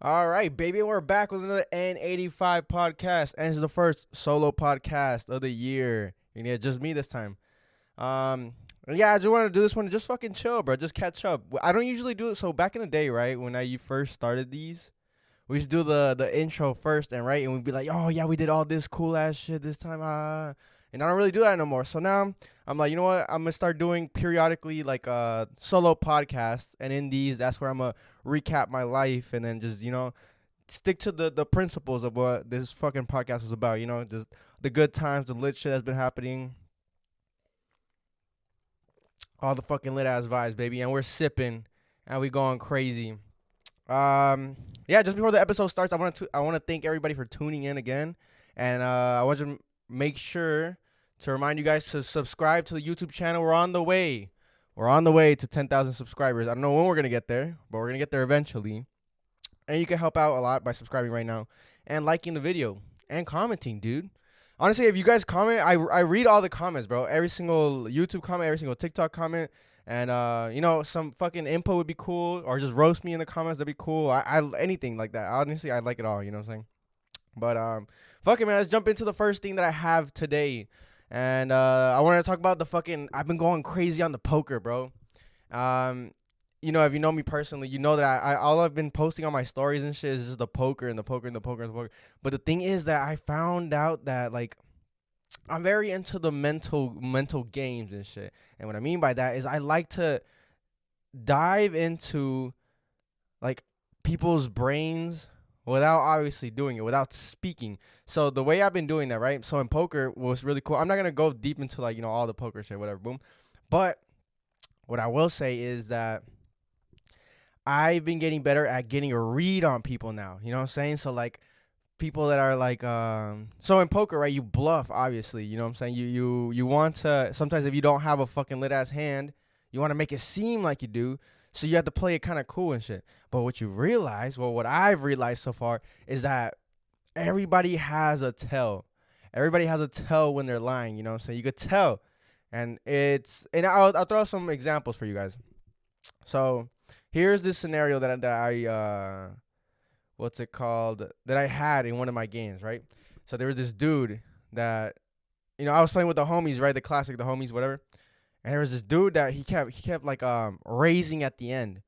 All right, baby, we're back with another N85 podcast, and it's the first solo podcast of the year. And yeah, just me this time. Yeah, I just want to do this one to just fucking chill, bro. Just catch up. I don't usually do it. So back in the day, right, when I first started these, we used to do the intro first, and we'd be like, oh yeah, we did all this cool ass shit this time, and I don't really do that no more. So now I'm like, you know what? I'm gonna start doing periodically like solo podcasts, and in these, that's where I'm gonna recap my life, and then just stick to the principles of what this fucking podcast was about. Just the good times, the lit shit that's been happening, all the fucking lit ass vibes, baby, and we're sipping and we going crazy. Um, yeah, just before the episode starts, I want to thank everybody for tuning in again, and I want to make sure to remind you guys to subscribe to the YouTube channel. We're on the way. We're on the way to 10,000 subscribers. I don't know when we're gonna get there, but we're gonna get there eventually. And you can help out a lot by subscribing right now and liking the video and commenting, dude. Honestly, if you guys comment, I read all the comments, bro. Every single YouTube comment, every single TikTok comment. And some fucking input would be cool, or just roast me in the comments. That'd be cool. I anything like that. Honestly, I like it all. You know what I'm saying? But fuck it, man. Let's jump into the first thing that I have today, and I want to talk about the fucking. I've been going crazy on the poker, bro. Um, if you know me personally, you know that I all I've been posting on my stories and shit is just the poker and the poker and the poker and the poker. But the thing is that I found out that like I'm very into the mental games and shit. And what I mean by that is I like to dive into like people's brains without obviously doing it, without speaking. So the way I've been doing that, right? So in poker was really cool. I'm not gonna go deep into like, all the poker shit, whatever, boom. But what I will say is that I've been getting better at getting a read on people now. You know what I'm saying? So like people that are like so in poker, right, you bluff, obviously. You know what I'm saying? You want to, sometimes if you don't have a fucking lit ass hand, you want to make it seem like you do. So you have to play it kind of cool and shit. But what you realize, well, what I've realized so far is that everybody has a tell. Everybody has a tell when they're lying, you know what I'm saying? You could tell. And I'll throw some examples for you guys. So here's this scenario that I what's it called, that I had in one of my games, right? So there was this dude that I was playing with the homies, right? The classic, the homies, whatever. And there was this dude that he kept like raising at the end.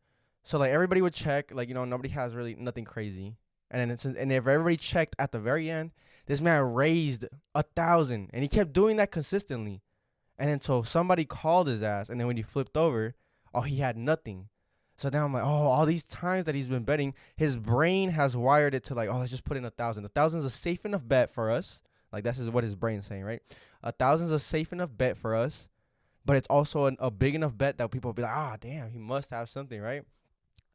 So like everybody would check, like nobody has really nothing crazy. And if everybody checked at the very end, this man raised 1,000, and he kept doing that consistently. And then so somebody called his ass, and then when he flipped over, oh, he had nothing. So now I'm like, oh, all these times that he's been betting, his brain has wired it to like, oh, let's just put in 1,000. 1,000 is a safe enough bet for us. Like that's what his brain's saying, right? 1,000 is a safe enough bet for us, but it's also a big enough bet that people will be like, ah, damn, he must have something, right?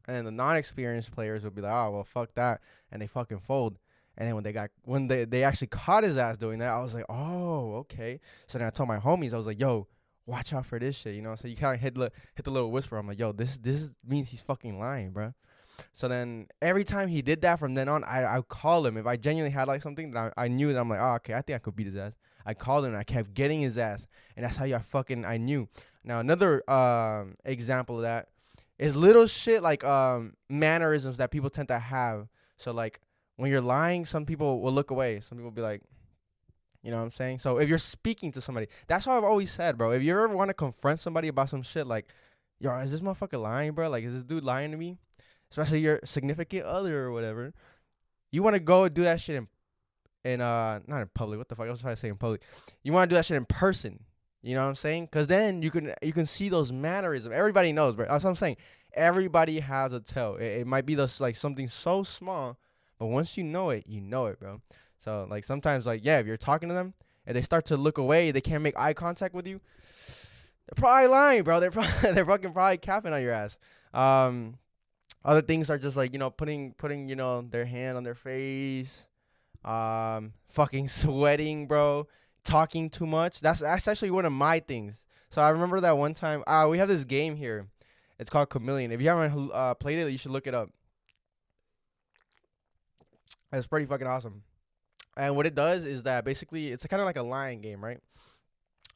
And then the non-experienced players would be like, oh, well, fuck that, and they fucking fold. And then when they actually caught his ass doing that, I was like, oh, okay. So then I told my homies, I was like, yo, watch out for this shit, So you kind of hit the little whisper. I'm like, yo, this means he's fucking lying, bro. So then every time he did that from then on, I call him if I genuinely had like something that I knew that I'm like, oh, okay, I think I could beat his ass. I called him and I kept getting his ass, and that's how I knew. Now another example of that is little shit like mannerisms that people tend to have. So like when you're lying, some people will look away. Some people will be like, you know what I'm saying? So if you're speaking to somebody, that's what I've always said, bro. If you ever want to confront somebody about some shit, like, yo, is this motherfucker lying, bro? Like, is this dude lying to me? Especially your significant other or whatever. You want to go do that shit in not in public. What the fuck? I was trying to say in public. You want to do that shit in person. You know what I'm saying? Because then you can see those mannerisms. Everybody knows, bro. That's what I'm saying. Everybody has a tell. It might be like something so small, but once you know it, bro. So like sometimes like yeah, if you're talking to them and they start to look away, they can't make eye contact with you. They're probably lying, bro. They're fucking probably capping on your ass. Other things are just like putting their hand on their face, fucking sweating, bro. Talking too much. That's actually one of my things. So I remember that one time. We have this game here. It's called Chameleon. If you haven't played it, you should look it up. It's pretty fucking awesome. And what it does is that basically it's kind of like a lying game, right?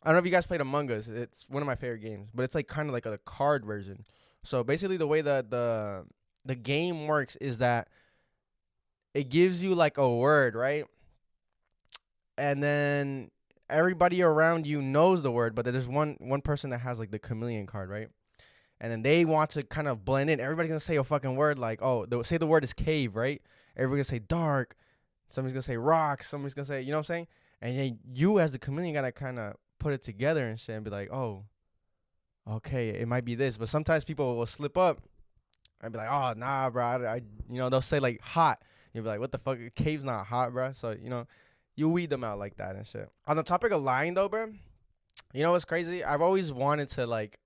I don't know if you guys played Among Us. It's one of my favorite games, but it's like kind of like a card version. So basically, the way that the game works is that it gives you like a word, right? And then everybody around you knows the word, but there's one person that has like the chameleon card, right? And then they want to kind of blend in. Everybody's gonna say a fucking word like, oh, say the word is cave, right? Everybody's gonna say dark. Somebody's gonna say rock. Somebody's gonna say, you know what I'm saying? And then you as the chameleon gotta kind of put it together and shit and be like, oh, okay, it might be this. But sometimes people will slip up and be like, oh, nah, bro. They'll say like hot. You'll be like, what the fuck? Cave's not hot, bro. So, you weed them out like that and shit. On the topic of lying, though, bro, you know what's crazy? I've always wanted to, like,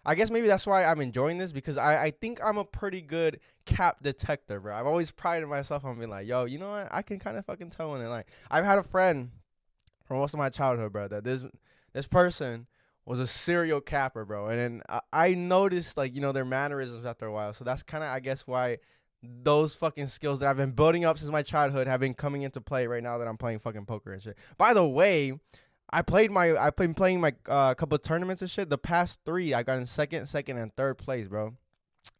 I guess maybe that's why I'm enjoying this, because I think I'm a pretty good cap detector, bro. I've always prided myself on being like, yo, you know what? I can kind of fucking tell when they're lying. I've had a friend for most of my childhood, bro, that this person was a serial capper, bro. And then I noticed, like, their mannerisms after a while. So that's kind of, I guess, why those fucking skills that I've been building up since my childhood have been coming into play right now that I'm playing fucking poker and shit. By the way, I've been playing my couple of tournaments and shit. The past 3, I got in second, and third place, bro.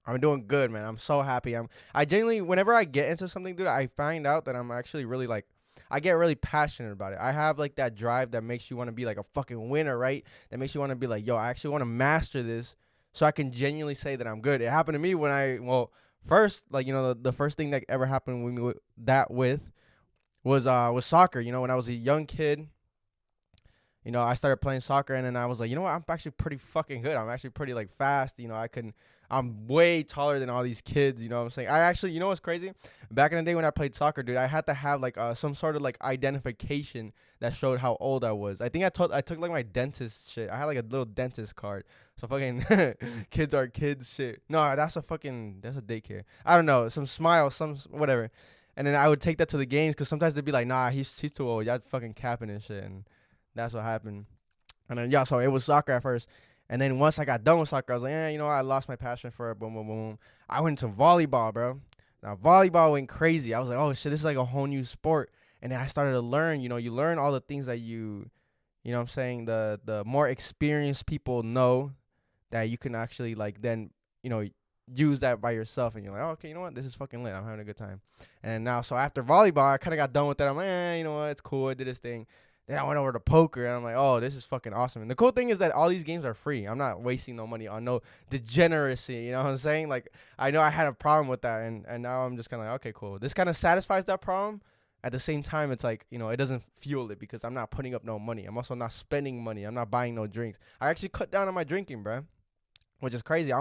I'm doing good, man. I'm so happy. I genuinely, whenever I get into something, dude, I find out that I'm actually really like, I get really passionate about it. I have like that drive that makes you want to be like a fucking winner, right? That makes you want to be like, yo, I actually want to master this so I can genuinely say that I'm good. It happened to me when first, like, the first thing that ever happened with me was soccer. When I was a young kid, I started playing soccer, and then I was like, you know what? I'm actually pretty fucking good. I'm actually pretty like fast. I'm way taller than all these kids. You know what I'm saying? I actually, you know what's crazy? Back in the day when I played soccer, dude, I had to have like some sort of like identification that showed how old I was. I think I took like my dentist shit. I had like a little dentist card. So fucking kids are kids shit. No, that's a daycare. I don't know. Some smile, some whatever. And then I would take that to the games because sometimes they'd be like, nah, he's too old. Y'all fucking capping and shit. And that's what happened. And then, so it was soccer at first. And then once I got done with soccer, I was like, I lost my passion for it. Boom, boom, boom. I went to volleyball, bro. Now, volleyball went crazy. I was like, oh, shit, this is like a whole new sport. And then I started to learn, you learn all the things that you know what I'm saying? The more experienced people know that you can actually, like, then, use that by yourself. And you're like, oh, okay, you know what? This is fucking lit. I'm having a good time. And now, so after volleyball, I kind of got done with that. I'm like, you know what? It's cool. I did this thing. Then I went over to poker, and I'm like, oh, this is fucking awesome. And the cool thing is that all these games are free. I'm not wasting no money on no degeneracy, you know what I'm saying? Like, I know I had a problem with that, and now I'm just kind of like, okay, cool. This kind of satisfies that problem. At the same time, it's like, it doesn't fuel it because I'm not putting up no money. I'm also not spending money. I'm not buying no drinks. I actually cut down on my drinking, bro, which is crazy.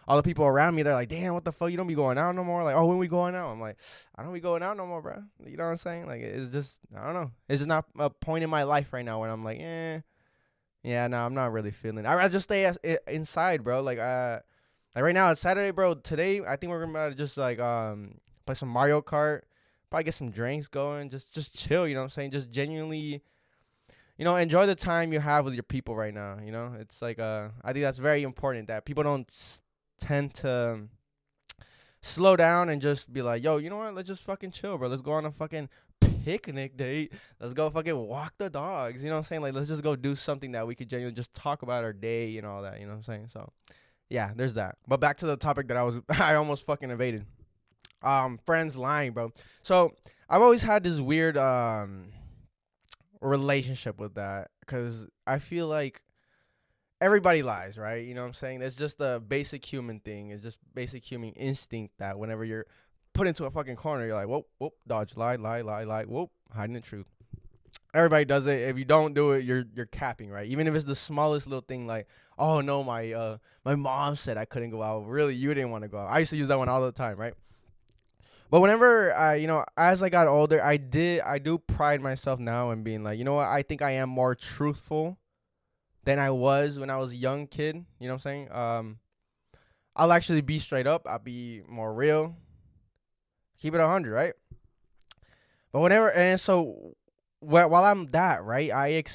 All the people around me, they're like, damn, what the fuck? You don't be going out no more? Like, oh, when we going out? I'm like, I don't be going out no more, bro. You know what I'm saying? Like, it's just, I don't know. It's just not a point in my life right now when I'm like, yeah, no, I'm not really feeling it. I just stay inside, bro. Like right now, it's Saturday, bro. Today, I think we're going to just, like, play some Mario Kart, probably get some drinks going, just chill, you know what I'm saying? Just genuinely, enjoy the time you have with your people right now, It's like, I think that's very important that people don't tend to slow down and just be like, yo, you know what? Let's just fucking chill, bro. Let's go on a fucking picnic date. Let's go fucking walk the dogs. You know what I'm saying? Like, let's just go do something that we could genuinely just talk about our day and all that. You know what I'm saying? So, yeah, there's that. But back to the topic that I almost fucking evaded. Friends lying, bro. So, I've always had this weird relationship with that because I feel like everybody lies, right? You know what I'm saying? It's just a basic human thing. It's just basic human instinct that whenever you're put into a fucking corner, you're like, whoop, dodge, lie, whoop, hiding the truth. Everybody does it. If you don't do it, you're capping, right? Even if it's the smallest little thing, like, oh no, my mom said I couldn't go out. Really, you didn't want to go out. I used to use that one all the time, right? But whenever as I got older, I do pride myself now in being like, you know what? I think I am more truthful than I was when I was a young kid. You know what I'm saying? I'll actually be straight up. I'll be more real. Keep it 100, right? But while I'm that, right,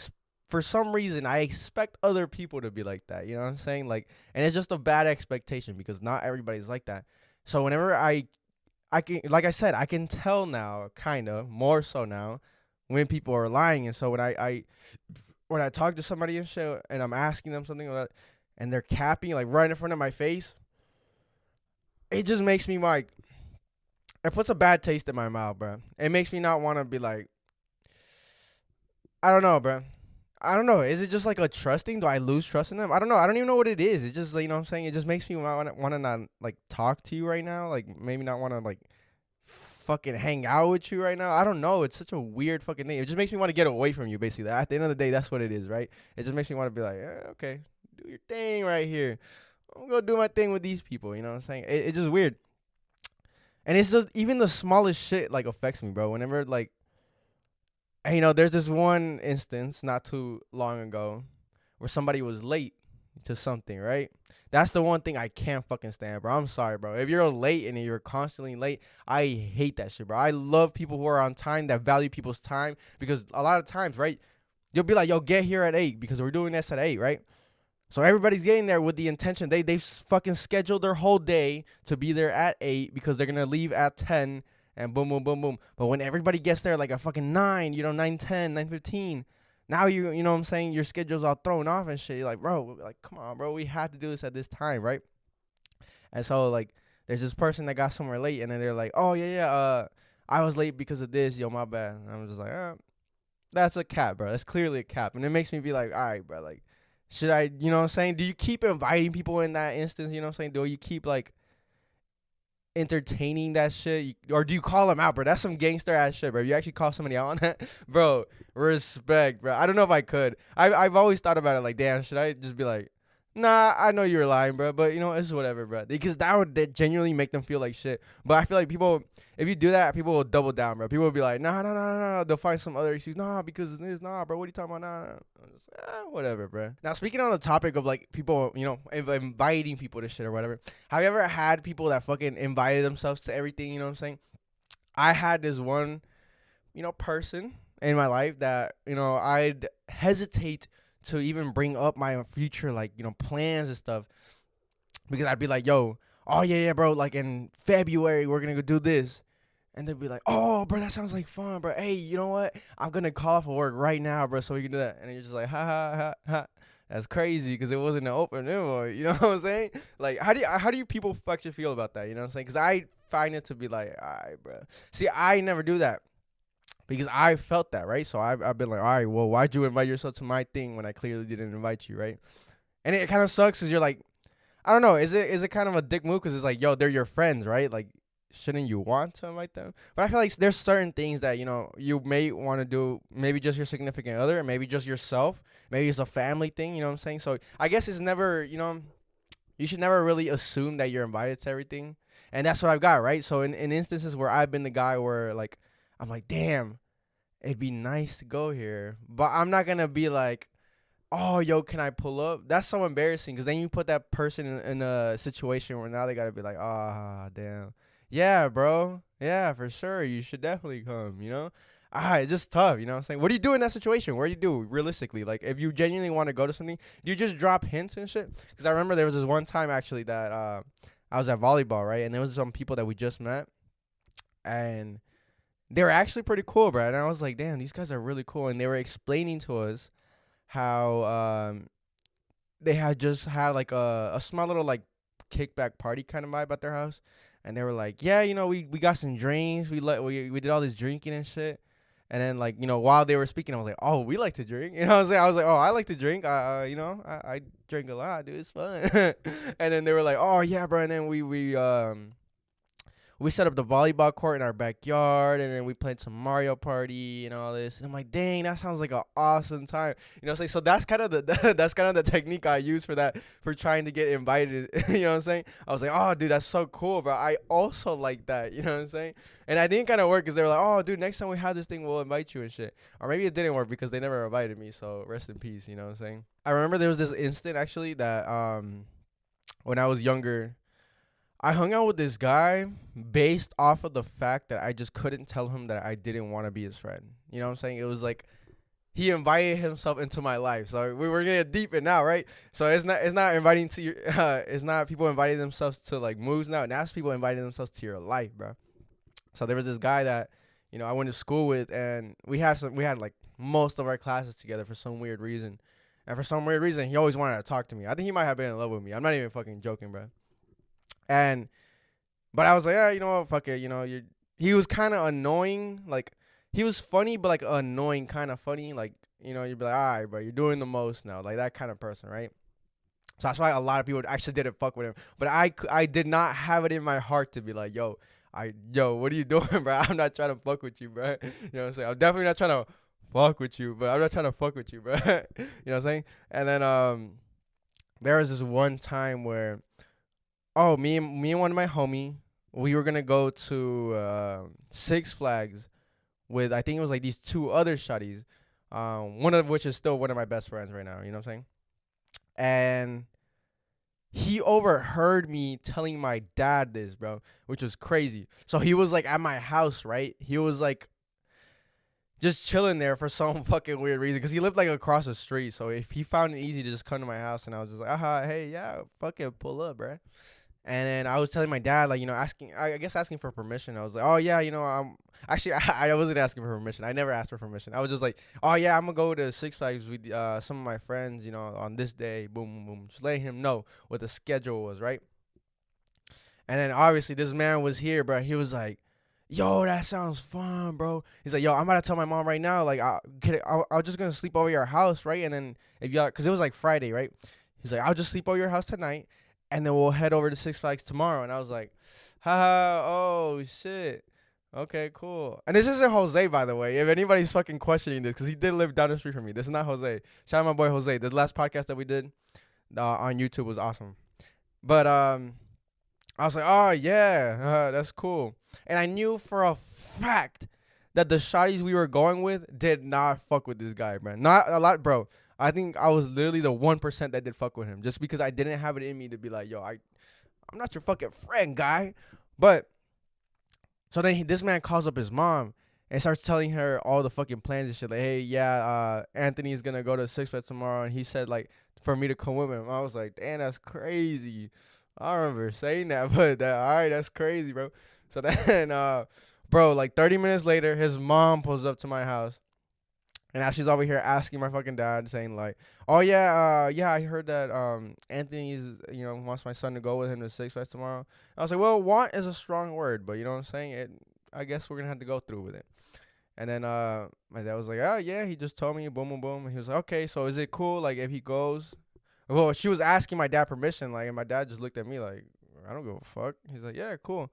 for some reason, I expect other people to be like that. You know what I'm saying? Like, and it's just a bad expectation because not everybody's like that. So whenever I can, like I said, I can tell now, kind of, more so now, when people are lying. And so when I talk to somebody and shit, and I'm asking them something about, and they're capping like right in front of my face, it just makes me like, it puts a bad taste in my mouth, bro. It makes me not want to be like, I don't know, bro. I don't know. Is it just like a trusting? Do I lose trust in them? I don't know. I don't even know what it is. It just like, you know what I'm saying? It just makes me want to not like talk to you right now. Like maybe not want to like fucking hang out with you right now. I don't know. It's such a weird fucking thing. It just makes me want to get away from you, basically. At the end of the day, that's what it is, right? It just makes me want to be like, okay, do your thing right here. I'm gonna do my thing with these people. You know what I'm saying? It's just weird. And it's just even the smallest shit like affects me, bro. Whenever like, and, you know, there's this one instance not too long ago where somebody was late to something, right? That's the one thing I can't fucking stand, bro. I'm sorry, bro. If you're late and you're constantly late, I hate that shit, bro. I love people who are on time, that value people's time, because a lot of times, right, you'll be like, yo, get here at 8 because we're doing this at 8, right? So everybody's getting there with the intention. They've fucking scheduled their whole day to be there at 8 because they're going to leave at 10 and boom, boom, boom, boom. But when everybody gets there like a fucking 9, you know, 9:10, 9:15, now you know what I'm saying, your schedule's all thrown off and shit. You're like, bro, like, come on, bro. We had to do this at this time, right? And so, like, there's this person that got somewhere late and then they're like, oh, yeah, I was late because of this. Yo, my bad. And I'm just like, that's a cap, bro. That's clearly a cap. And it makes me be like, all right, bro, like, should I, you know what I'm saying? Do you keep inviting people in that instance? You know what I'm saying? Do you keep, like, entertaining that shit? Or do you call them out, bro? That's some gangster ass shit, bro. You actually call somebody out on that? Bro, respect, bro. I don't know if I could. I've always thought about it like, damn, should I just be like, nah, I know you're lying, bro, but you know, it's whatever, bro. Because that would genuinely make them feel like shit. But I feel like people, if you do that, people will double down, bro. People will be like, nah, nah. They'll find some other excuse. Nah, because of this, nah, bro. What are you talking about? Nah. I'm just, whatever, bro. Now, speaking on the topic of like people, you know, inviting people to shit or whatever, have you ever had people that fucking invited themselves to everything? You know what I'm saying? I had this one, you know, person in my life that, you know, I'd hesitate to even bring up my future, like, you know, plans and stuff, because I'd be like, yo, oh yeah, bro, like in February we're gonna go do this, and they'd be like, oh, bro, that sounds like fun, bro. Hey, you know what? I'm gonna call off of work right now, bro, so we can do that. And you're just like, ha ha ha ha. That's crazy because it wasn't an open invite. You know what I'm saying? Like, how do you people actually feel about that? You know what I'm saying? Because I find it to be like, all right, bro. See, I never do that, because I felt that, right? So I've been like, all right, well, why'd you invite yourself to my thing when I clearly didn't invite you, right? And it kind of sucks because you're like, I don't know, is it kind of a dick move because it's like, yo, they're your friends, right? Like, shouldn't you want to invite them? But I feel like there's certain things that, you know, you may want to do, maybe just your significant other, maybe just yourself, maybe it's a family thing, you know what I'm saying? So I guess it's never, you know, you should never really assume that you're invited to everything. And that's what I've got, right? So in instances where I've been the guy where, like, I'm like, damn, it'd be nice to go here. But I'm not going to be like, oh, yo, can I pull up? That's so embarrassing because then you put that person in a situation where now they got to be like, ah, damn. Yeah, bro. Yeah, for sure. You should definitely come, you know? It's just tough, you know what I'm saying? What do you do in that situation? What do you do realistically? Like, if you genuinely want to go to something, do you just drop hints and shit? Because I remember there was this one time, actually, that I was at volleyball, right? And there was some people that we just met. And they were actually pretty cool, bro. And I was like, damn, these guys are really cool. And they were explaining to us how they had just had like a small little like kickback party kind of vibe at their house. And they were like, yeah, you know, we got some drinks. We did all this drinking and shit. And then, like, you know, while they were speaking, I was like, oh, we like to drink. You know what I'm saying? I was like, oh, I like to drink. You know, I drink a lot, dude. It's fun. And then they were like, oh, yeah, bro. And then we set up the volleyball court in our backyard, and then we played some Mario Party and all this. And I'm like, dang, that sounds like an awesome time. You know what I'm saying? So that's kind of the technique I use for that, for trying to get invited. You know what I'm saying? I was like, oh, dude, that's so cool, bro. I also like that. You know what I'm saying? And I think it kind of worked because they were like, oh, dude, next time we have this thing, we'll invite you and shit. Or maybe it didn't work because they never invited me. So rest in peace. You know what I'm saying? I remember there was this instant actually that when I was younger, I hung out with this guy based off of the fact that I just couldn't tell him that I didn't want to be his friend. You know what I'm saying? It was like he invited himself into my life. So we were gonna get deep in now, right? So it's not inviting to your it's not people inviting themselves to like moves now. Now it's people inviting themselves to your life, bro. So there was this guy that, you know, I went to school with, and we had like most of our classes together for some weird reason. And for some weird reason, he always wanted to talk to me. I think he might have been in love with me. I'm not even fucking joking, bro. And But I was like, yeah, you know what, fuck it, you know, he was kind of annoying, like he was funny, but like annoying, kind of funny, like you know, you'd be like, all right, bro, you're doing the most now, like that kind of person, right? So that's why a lot of people actually didn't fuck with him. But I did not have it in my heart to be like, yo, what are you doing, bro? I'm not trying to fuck with you, bro. You know what I'm saying? I'm definitely not trying to fuck with you, but I'm not trying to fuck with you, bro. You know what I'm saying? And then there was this one time where me and one of my homie, we were gonna go to Six Flags with, I think it was like these two other shawties, one of which is still one of my best friends right now. You know what I'm saying? And he overheard me telling my dad this, bro, which was crazy. So he was like at my house, right? He was like just chilling there for some fucking weird reason because he lived like across the street. So if he found it easy to just come to my house, and I was just like, hey, yeah, fucking pull up, bro. And then I was telling my dad, like, you know, I guess asking for permission. I was like, oh, yeah, you know, actually, I wasn't asking for permission. I never asked for permission. I was just like, oh, yeah, I'm going to go to Six Flags with some of my friends, you know, on this day. Boom, boom, boom. Just letting him know what the schedule was, right? And then obviously this man was here, bro. He was like, yo, that sounds fun, bro. He's like, yo, I'm about to tell my mom right now. Like, I'll just going to sleep over your house, right? And then if y'all, because it was like Friday, right? He's like, I'll just sleep over your house tonight, and then we'll head over to Six Flags tomorrow. And I was like, haha, oh shit, okay, cool. And this isn't Jose, by the way, if anybody's fucking questioning this, because he did live down the street from me. This is not Jose. Shout out my boy Jose. The last podcast that we did on YouTube was awesome. But I was like, oh yeah, that's cool. And I knew for a fact that the shotties we were going with did not fuck with this guy, man. Not a lot, bro. I think I was literally the 1% that did fuck with him, just because I didn't have it in me to be like, yo, I'm not your fucking friend, guy. But so then this man calls up his mom and starts telling her all the fucking plans and shit. Like, hey, yeah, Anthony's gonna go to Six Flags tomorrow, and he said like for me to come with him. I was like, damn, that's crazy. I remember saying that, but all right, that's crazy, bro. So then, bro, like 30 minutes later, his mom pulls up to my house. And now she's over here asking my fucking dad, saying like, "Oh yeah, yeah, I heard that Anthony's, you know, wants my son to go with him to Six Flags tomorrow." I was like, "Well, want is a strong word, but you know what I'm saying? I guess we're gonna have to go through with it." And then my dad was like, "Oh yeah, he just told me, boom, boom, boom." And he was like, "Okay, so is it cool, like if he goes?" Well, she was asking my dad permission, like, and my dad just looked at me like, "I don't give a fuck." He's like, "Yeah, cool."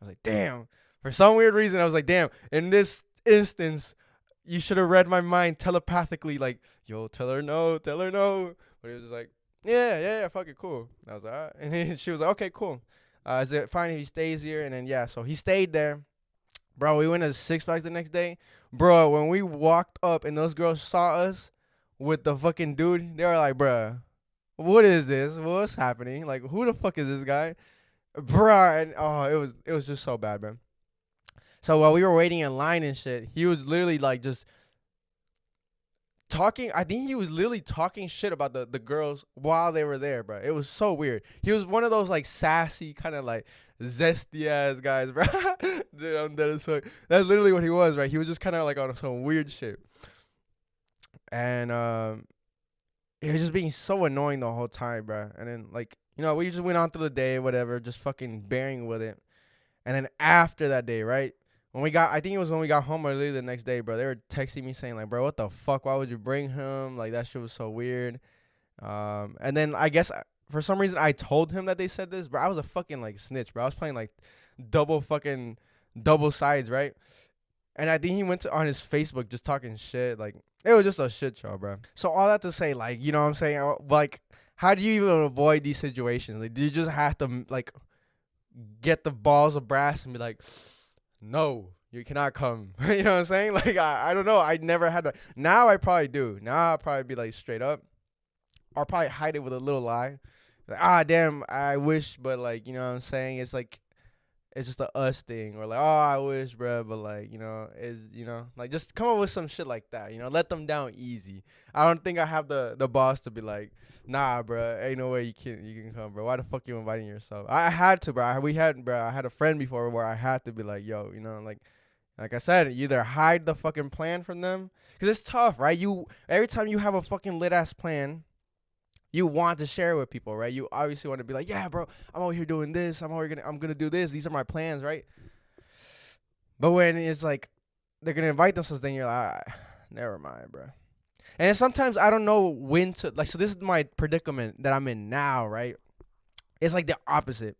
I was like, "Damn." For some weird reason, I was like, "Damn." In this instance, you should have read my mind telepathically, like, yo, tell her no, tell her no. But he was just like, yeah, fuck it, cool. And I was like, all right. And she was like, okay, cool. Is it fine if he stays here? And then, yeah, so he stayed there. Bro, we went to Six Flags the next day. Bro, when we walked up and those girls saw us with the fucking dude, they were like, bro, what is this? What's happening? Like, who the fuck is this guy? Bro, and it was just so bad, man. So while we were waiting in line and shit, he was literally like just talking. I think he was literally talking shit about the girls while they were there, bro. It was so weird. He was one of those like sassy, kind of like zesty ass guys, bro. Dude, I'm dead as fuck. That's literally what he was, right? He was just kind of like on some weird shit. And he was just being so annoying the whole time, bro. And then like, you know, we just went on through the day, whatever, just fucking bearing with it. And then after that day, right? I think it was when we got home early the next day, bro. They were texting me saying like, bro, what the fuck? Why would you bring him? Like that shit was so weird. And then I guess for some reason I told him that they said this, bro. I was a fucking like snitch, bro. I was playing like double sides, right? And I think he went on his Facebook just talking shit. Like it was just a shit show, bro. So all that to say, like, you know what I'm saying? Like, how do you even avoid these situations? Like, do you just have to like get the balls of brass and be like, no, you cannot come. You know what I'm saying? Like, I don't know. I never had to. Now I probably do. Now I'll probably be like straight up. I'll probably hide it with a little lie. Like, damn, I wish, but like, you know what I'm saying? It's like, it's just a us thing. Or like, oh, I wish, bro, but like, you know, like just come up with some shit like that. You know, let them down easy. I don't think I have the boss to be like, nah, bro, ain't no way you can come, bro. Why the fuck you inviting yourself? I had to, bro. I had a friend before where I had to be like, yo, you know, like I said, you either hide the fucking plan from them, because it's tough, right? Every time you have a fucking lit ass plan, you want to share with people, right? You obviously want to be like, yeah, bro, I'm over here doing this. I'm gonna do this. These are my plans, right? But when it's like they're gonna invite themselves, then you're like, never mind, bro. And sometimes I don't know when to like. So this is my predicament that I'm in now, right? It's like the opposite.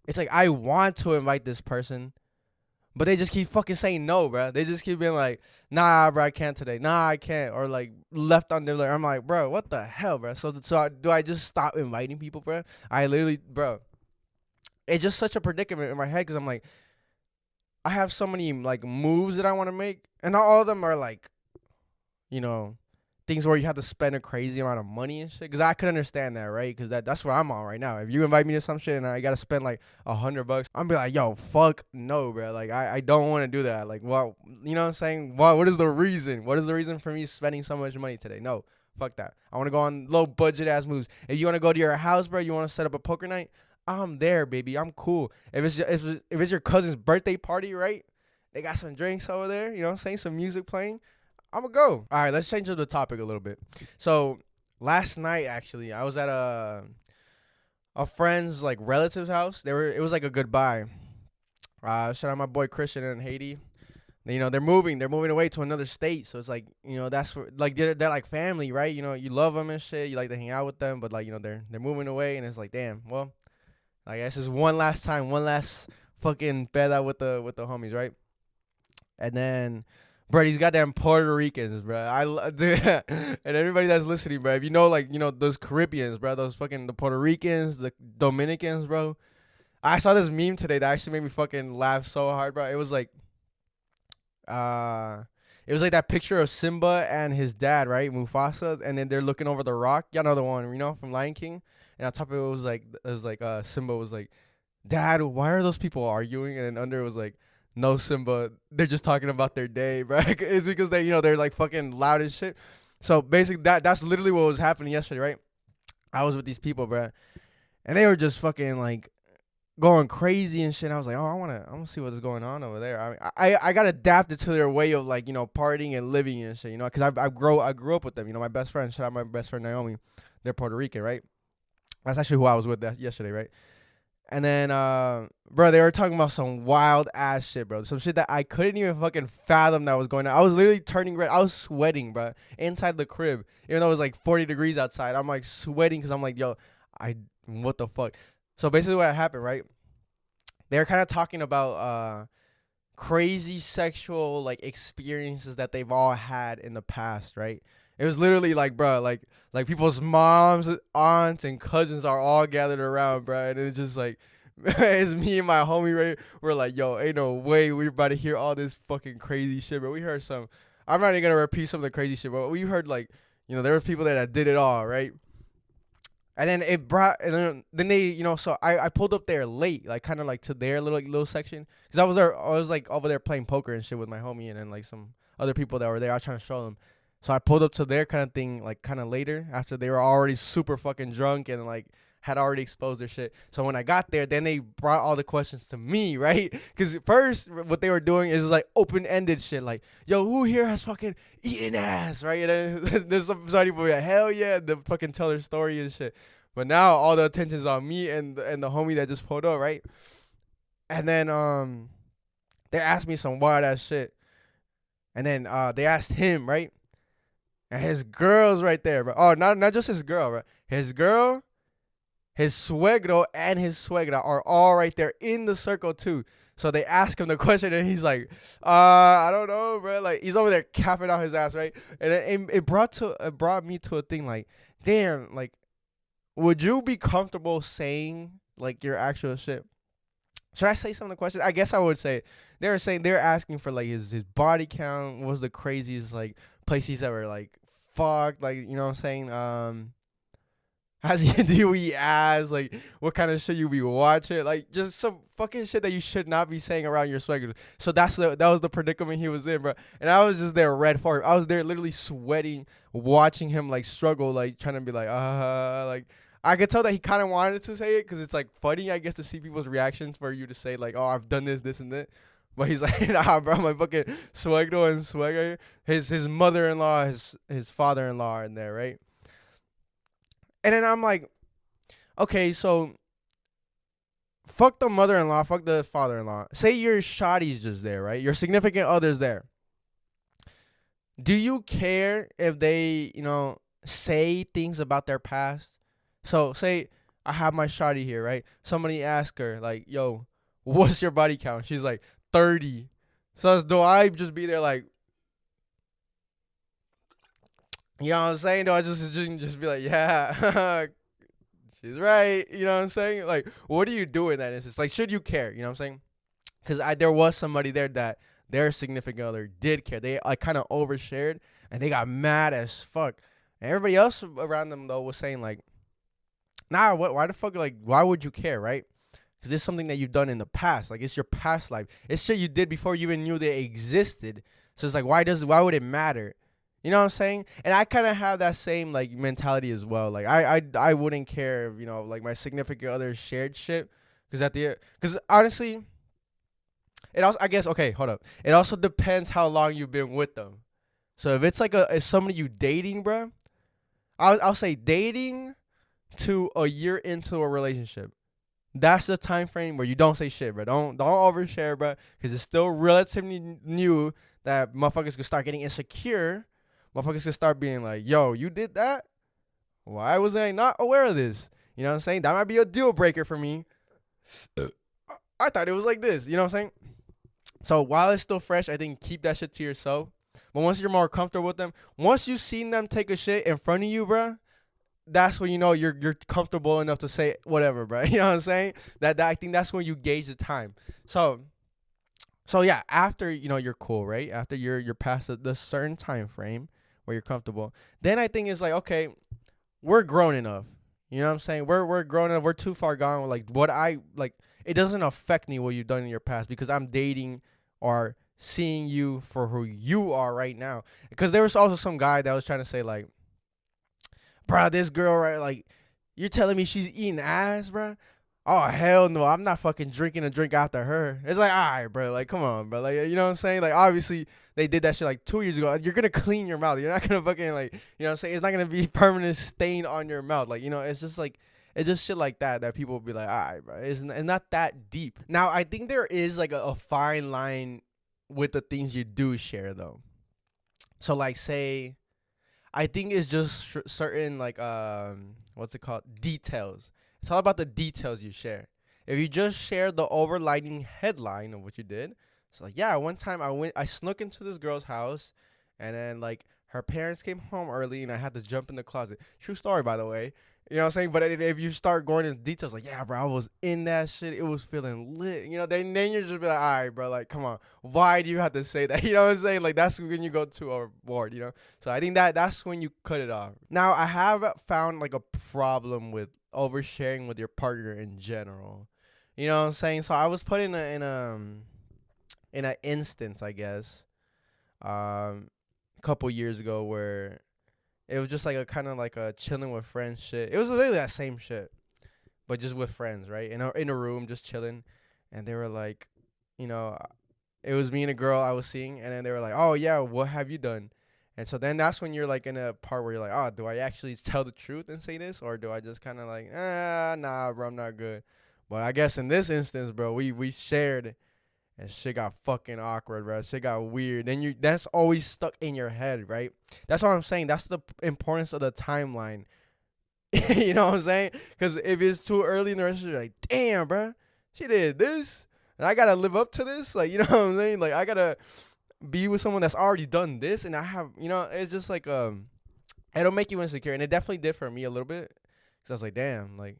It's like I want to invite this person, but they just keep fucking saying no, bro. They just keep being like, nah, bro, I can't today. Nah, I can't. Or like left on their, I'm like, bro, what the hell, bro? Do I just stop inviting people, bro? I literally, bro, it's just such a predicament in my head because I'm like, I have so many like moves that I want to make, and not all of them are like, you know, things where you have to spend a crazy amount of money and shit. Because I could understand that, right? Because that's where I'm on right now. If you invite me to some shit and I gotta spend like $100, I'm be like, yo, fuck no, bro. Like I don't want to do that. Like, well, you know what I'm saying? What is the reason? What is the reason for me spending so much money today? No, fuck that. I want to go on low budget ass moves. If you want to go to your house, bro, you want to set up a poker night, I'm there, baby. I'm cool. If it's your cousin's birthday party, right? They got some drinks over there. You know what I'm saying? Some music playing. I'm gonna go. All right, let's change up the topic a little bit. So last night, actually, I was at a friend's like relative's house. It was like a goodbye. Shout out my boy Christian and Haiti. You know they're moving away to another state. So it's like, you know, that's where, like they're like family, right? You know, you love them and shit. You like to hang out with them, but like, you know, they're moving away, and it's like, damn. Well, I guess it's one last time, one last fucking peda with the homies, right? And then, bro, these goddamn Puerto Ricans, bro. Dude, and everybody that's listening, bro. If you know, like, you know, those Caribbeans, bro, those fucking the Puerto Ricans, the Dominicans, bro. I saw this meme today that actually made me fucking laugh so hard, bro. Uh, it was like that picture of Simba and his dad, right, Mufasa, and then they're looking over the rock. Y'all know the one, you know, from Lion King. And on top of it was like Simba was like, Dad, why are those people arguing? And then under it was like, no, Simba, they're just talking about their day, bro. It's because they, you know, they're like fucking loud as shit. So basically, that's literally what was happening yesterday, right? I was with these people, bro, and they were just fucking like going crazy and shit. I was like, oh, I wanna see what's going on over there. I mean, I got adapted to their way of like, you know, partying and living and shit, you know, because I grew up with them. You know, my best friend, shout out my best friend Naomi, they're Puerto Rican, right? That's actually who I was with yesterday, right? And then, bro, they were talking about some wild ass shit, bro. Some shit that I couldn't even fucking fathom that was going on. I was literally turning red. I was sweating, bro, inside the crib. Even though it was like 40 degrees outside, I'm like sweating because I'm like, yo, what the fuck? So basically what happened, right? They were kind of talking about crazy sexual like experiences that they've all had in the past, right? It was literally like, bro, like people's moms, aunts, and cousins are all gathered around, bro, and it's just like, it's me and my homie, right? We're like, yo, ain't no way we're about to hear all this fucking crazy shit, bro. We heard some. I'm not even gonna repeat some of the crazy shit, but we heard like, you know, there were people that did it all, right? And then then they, you know, so I pulled up there late, like kind of like to their little section, because I was like over there playing poker and shit with my homie, and then like some other people that were there. I was trying to show them. So I pulled up to their kind of thing, like kind of later, after they were already super fucking drunk and like had already exposed their shit. So when I got there, then they brought all the questions to me, right? Because first, what they were doing is like open-ended shit, like, yo, who here has fucking eaten ass, right? And then there's some people like, hell yeah, they fucking tell their story and shit. But now all the attention's on me and the homie that just pulled up, right? And then they asked me some wild ass shit. And then they asked him, right? And his girl's right there, bro. Oh, not just his girl, bro. His girl, his suegro, and his suegra are all right there in the circle too. So they ask him the question, and he's like, I don't know, bro. Like, he's over there capping out his ass, right? And it brought me to a thing like, damn, like, would you be comfortable saying like your actual shit? Should I say some of the questions? I guess I would say it. They're asking for like his body count. What was the craziest like place he's ever like fucked? Like, you know what I'm saying? Has he do he ass? Like, what kind of shit you be watching? Like, just some fucking shit that you should not be saying around your swagger. So that was the predicament he was in, bro. And I was just there red for him. I was there literally sweating, watching him like struggle, like trying to be like. I could tell that he kind of wanted to say it because it's like funny, I guess, to see people's reactions for you to say like, oh, I've done this and that. But he's like, nah, bro, my fucking suegro and suegra, his mother-in-law, his father-in-law are in there, right? And then I'm like, okay, so fuck the mother-in-law, fuck the father-in-law. Say your shawty's just there, right? Your significant other's there. Do you care if they, say things about their past? So say I have my shawty here, right? Somebody ask her like, "Yo, what's your body count?" She's like 30. So do I just be there like, you know what I'm saying? Do I just be like, yeah, she's right. You know what I'm saying? Like, what do you do in that instance? Like, should you care? You know what I'm saying? Because there was somebody there that their significant other did care. They like kind of overshared and they got mad as fuck. And everybody else around them though was saying like, nah, what? Why the fuck? Like, why would you care, right? Because it's something that you've done in the past. Like, it's your past life. It's shit you did before you even knew they existed. So it's like, why would it matter? You know what I'm saying? And I kind of have that same like mentality as well. Like, I wouldn't care if, like my significant other shared shit. Because honestly, it also, I guess, okay, hold up. It also depends how long you've been with them. So if it's like if somebody you dating, bro, I'll say dating to a year into a relationship. That's the time frame where you don't say shit, bro. Don't overshare, bro, because it's still relatively new that motherfuckers could start getting insecure. Motherfuckers could start being like, "Yo, you did that? Why was I not aware of this?" You know what I'm saying? That might be a deal breaker for me. I thought it was like this. You know what I'm saying? So while it's still fresh, I think keep that shit to yourself. But once you're more comfortable with them, once you've seen them take a shit in front of you, bro, that's when you know you're comfortable enough to say whatever, bro. You know what I'm saying? That I think that's when you gauge the time. So yeah, after you're cool, right? After you're past the certain time frame where you're comfortable, then I think it's like, okay, we're grown enough. You know what I'm saying? We're grown enough. We're too far gone. With like what I like, it doesn't affect me what you've done in your past because I'm dating or seeing you for who you are right now. Because there was also some guy that was trying to say like, bro, this girl, right? Like, you're telling me she's eating ass, bro? Oh, hell no. I'm not fucking drinking a drink after her. It's like, all right, bro. Like, come on, bro. Like, you know what I'm saying? Like, obviously, they did that shit like 2 years ago. You're going to clean your mouth. You're not going to fucking, like, you know what I'm saying? It's not going to be permanent stain on your mouth. Like, it's just like, it's just shit like that people will be like, all right, bro. It's not that deep. Now, I think there is, like, a fine line with the things you do share, though. So, like, say, I think it's just certain, like, what's it called? Details. It's all about the details you share. If you just share the overlining headline of what you did, it's like, yeah, one time I snuck into this girl's house, and then like her parents came home early, and I had to jump in the closet. True story, by the way. You know what I'm saying? But if you start going into details, like, yeah, bro, I was in that shit. It was feeling lit. Then you're just be like, all right, bro, like, come on. Why do you have to say that? You know what I'm saying? Like, that's when you go too overboard, So I think that's when you cut it off. Now, I have found, like, a problem with oversharing with your partner in general. You know what I'm saying? So I was put in an instance, I guess, a couple years ago where it was just like a kind of like a chilling with friends shit. It was literally that same shit, but just with friends, right? In a room, just chilling, and they were like, it was me and a girl I was seeing, and then they were like, "Oh yeah, what have you done?" And so then that's when you're like in a part where you're like, "Oh, do I actually tell the truth and say this, or do I just kind of like, nah, bro, I'm not good." But I guess in this instance, bro, we shared. And shit got fucking awkward, bro. Shit got weird. Then that's always stuck in your head, right? That's what I'm saying. That's the importance of the timeline. You know what I'm saying? Because if it's too early in the relationship, you're like, damn, bro, she did this, and I gotta live up to this. Like, you know what I'm saying? Like, I gotta be with someone that's already done this, and I have, it's just like it'll make you insecure, and it definitely did for me a little bit. Cause I was like, damn, like.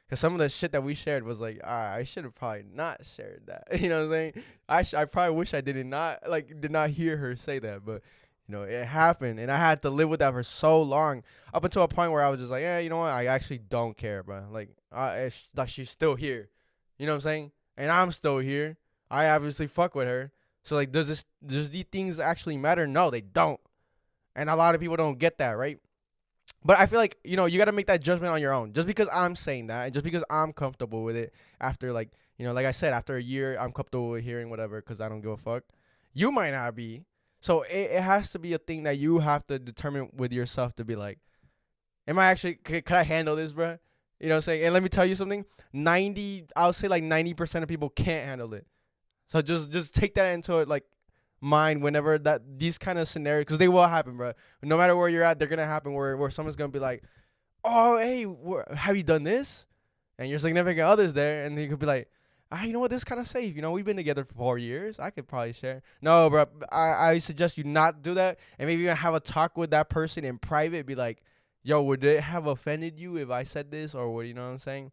Because some of the shit that we shared was like, I should have probably not shared that. You know what I'm saying? I probably wish I did not hear her say that. But, it happened. And I had to live with that for so long. Up until a point where I was just like, yeah, you know what? I actually don't care, bro. Like she's still here. You know what I'm saying? And I'm still here. I obviously fuck with her. So, like, does these things actually matter? No, they don't. And a lot of people don't get that, right? But I feel like, you got to make that judgment on your own. Just because I'm saying that and just because I'm comfortable with it after, like, like I said, after a year, I'm comfortable with hearing whatever because I don't give a fuck. You might not be. So it has to be a thing that you have to determine with yourself to be like, Am I actually could I handle this, bro? You know what I'm saying? And let me tell you something. I'll say like 90% of people can't handle it. So just take that into it, like mind whenever that these kind of scenarios, because they will happen, bro. No matter where you're at, they're gonna happen where someone's gonna be like, oh hey, have you done this? And your significant other's there, and you could be like, you know what, this is kind of safe. You know, we've been together for 4 years. I could probably share. No, bro, I suggest you not do that, and maybe even have a talk with that person in private. Be like, yo, would it have offended you if I said this, or what? You know what I'm saying?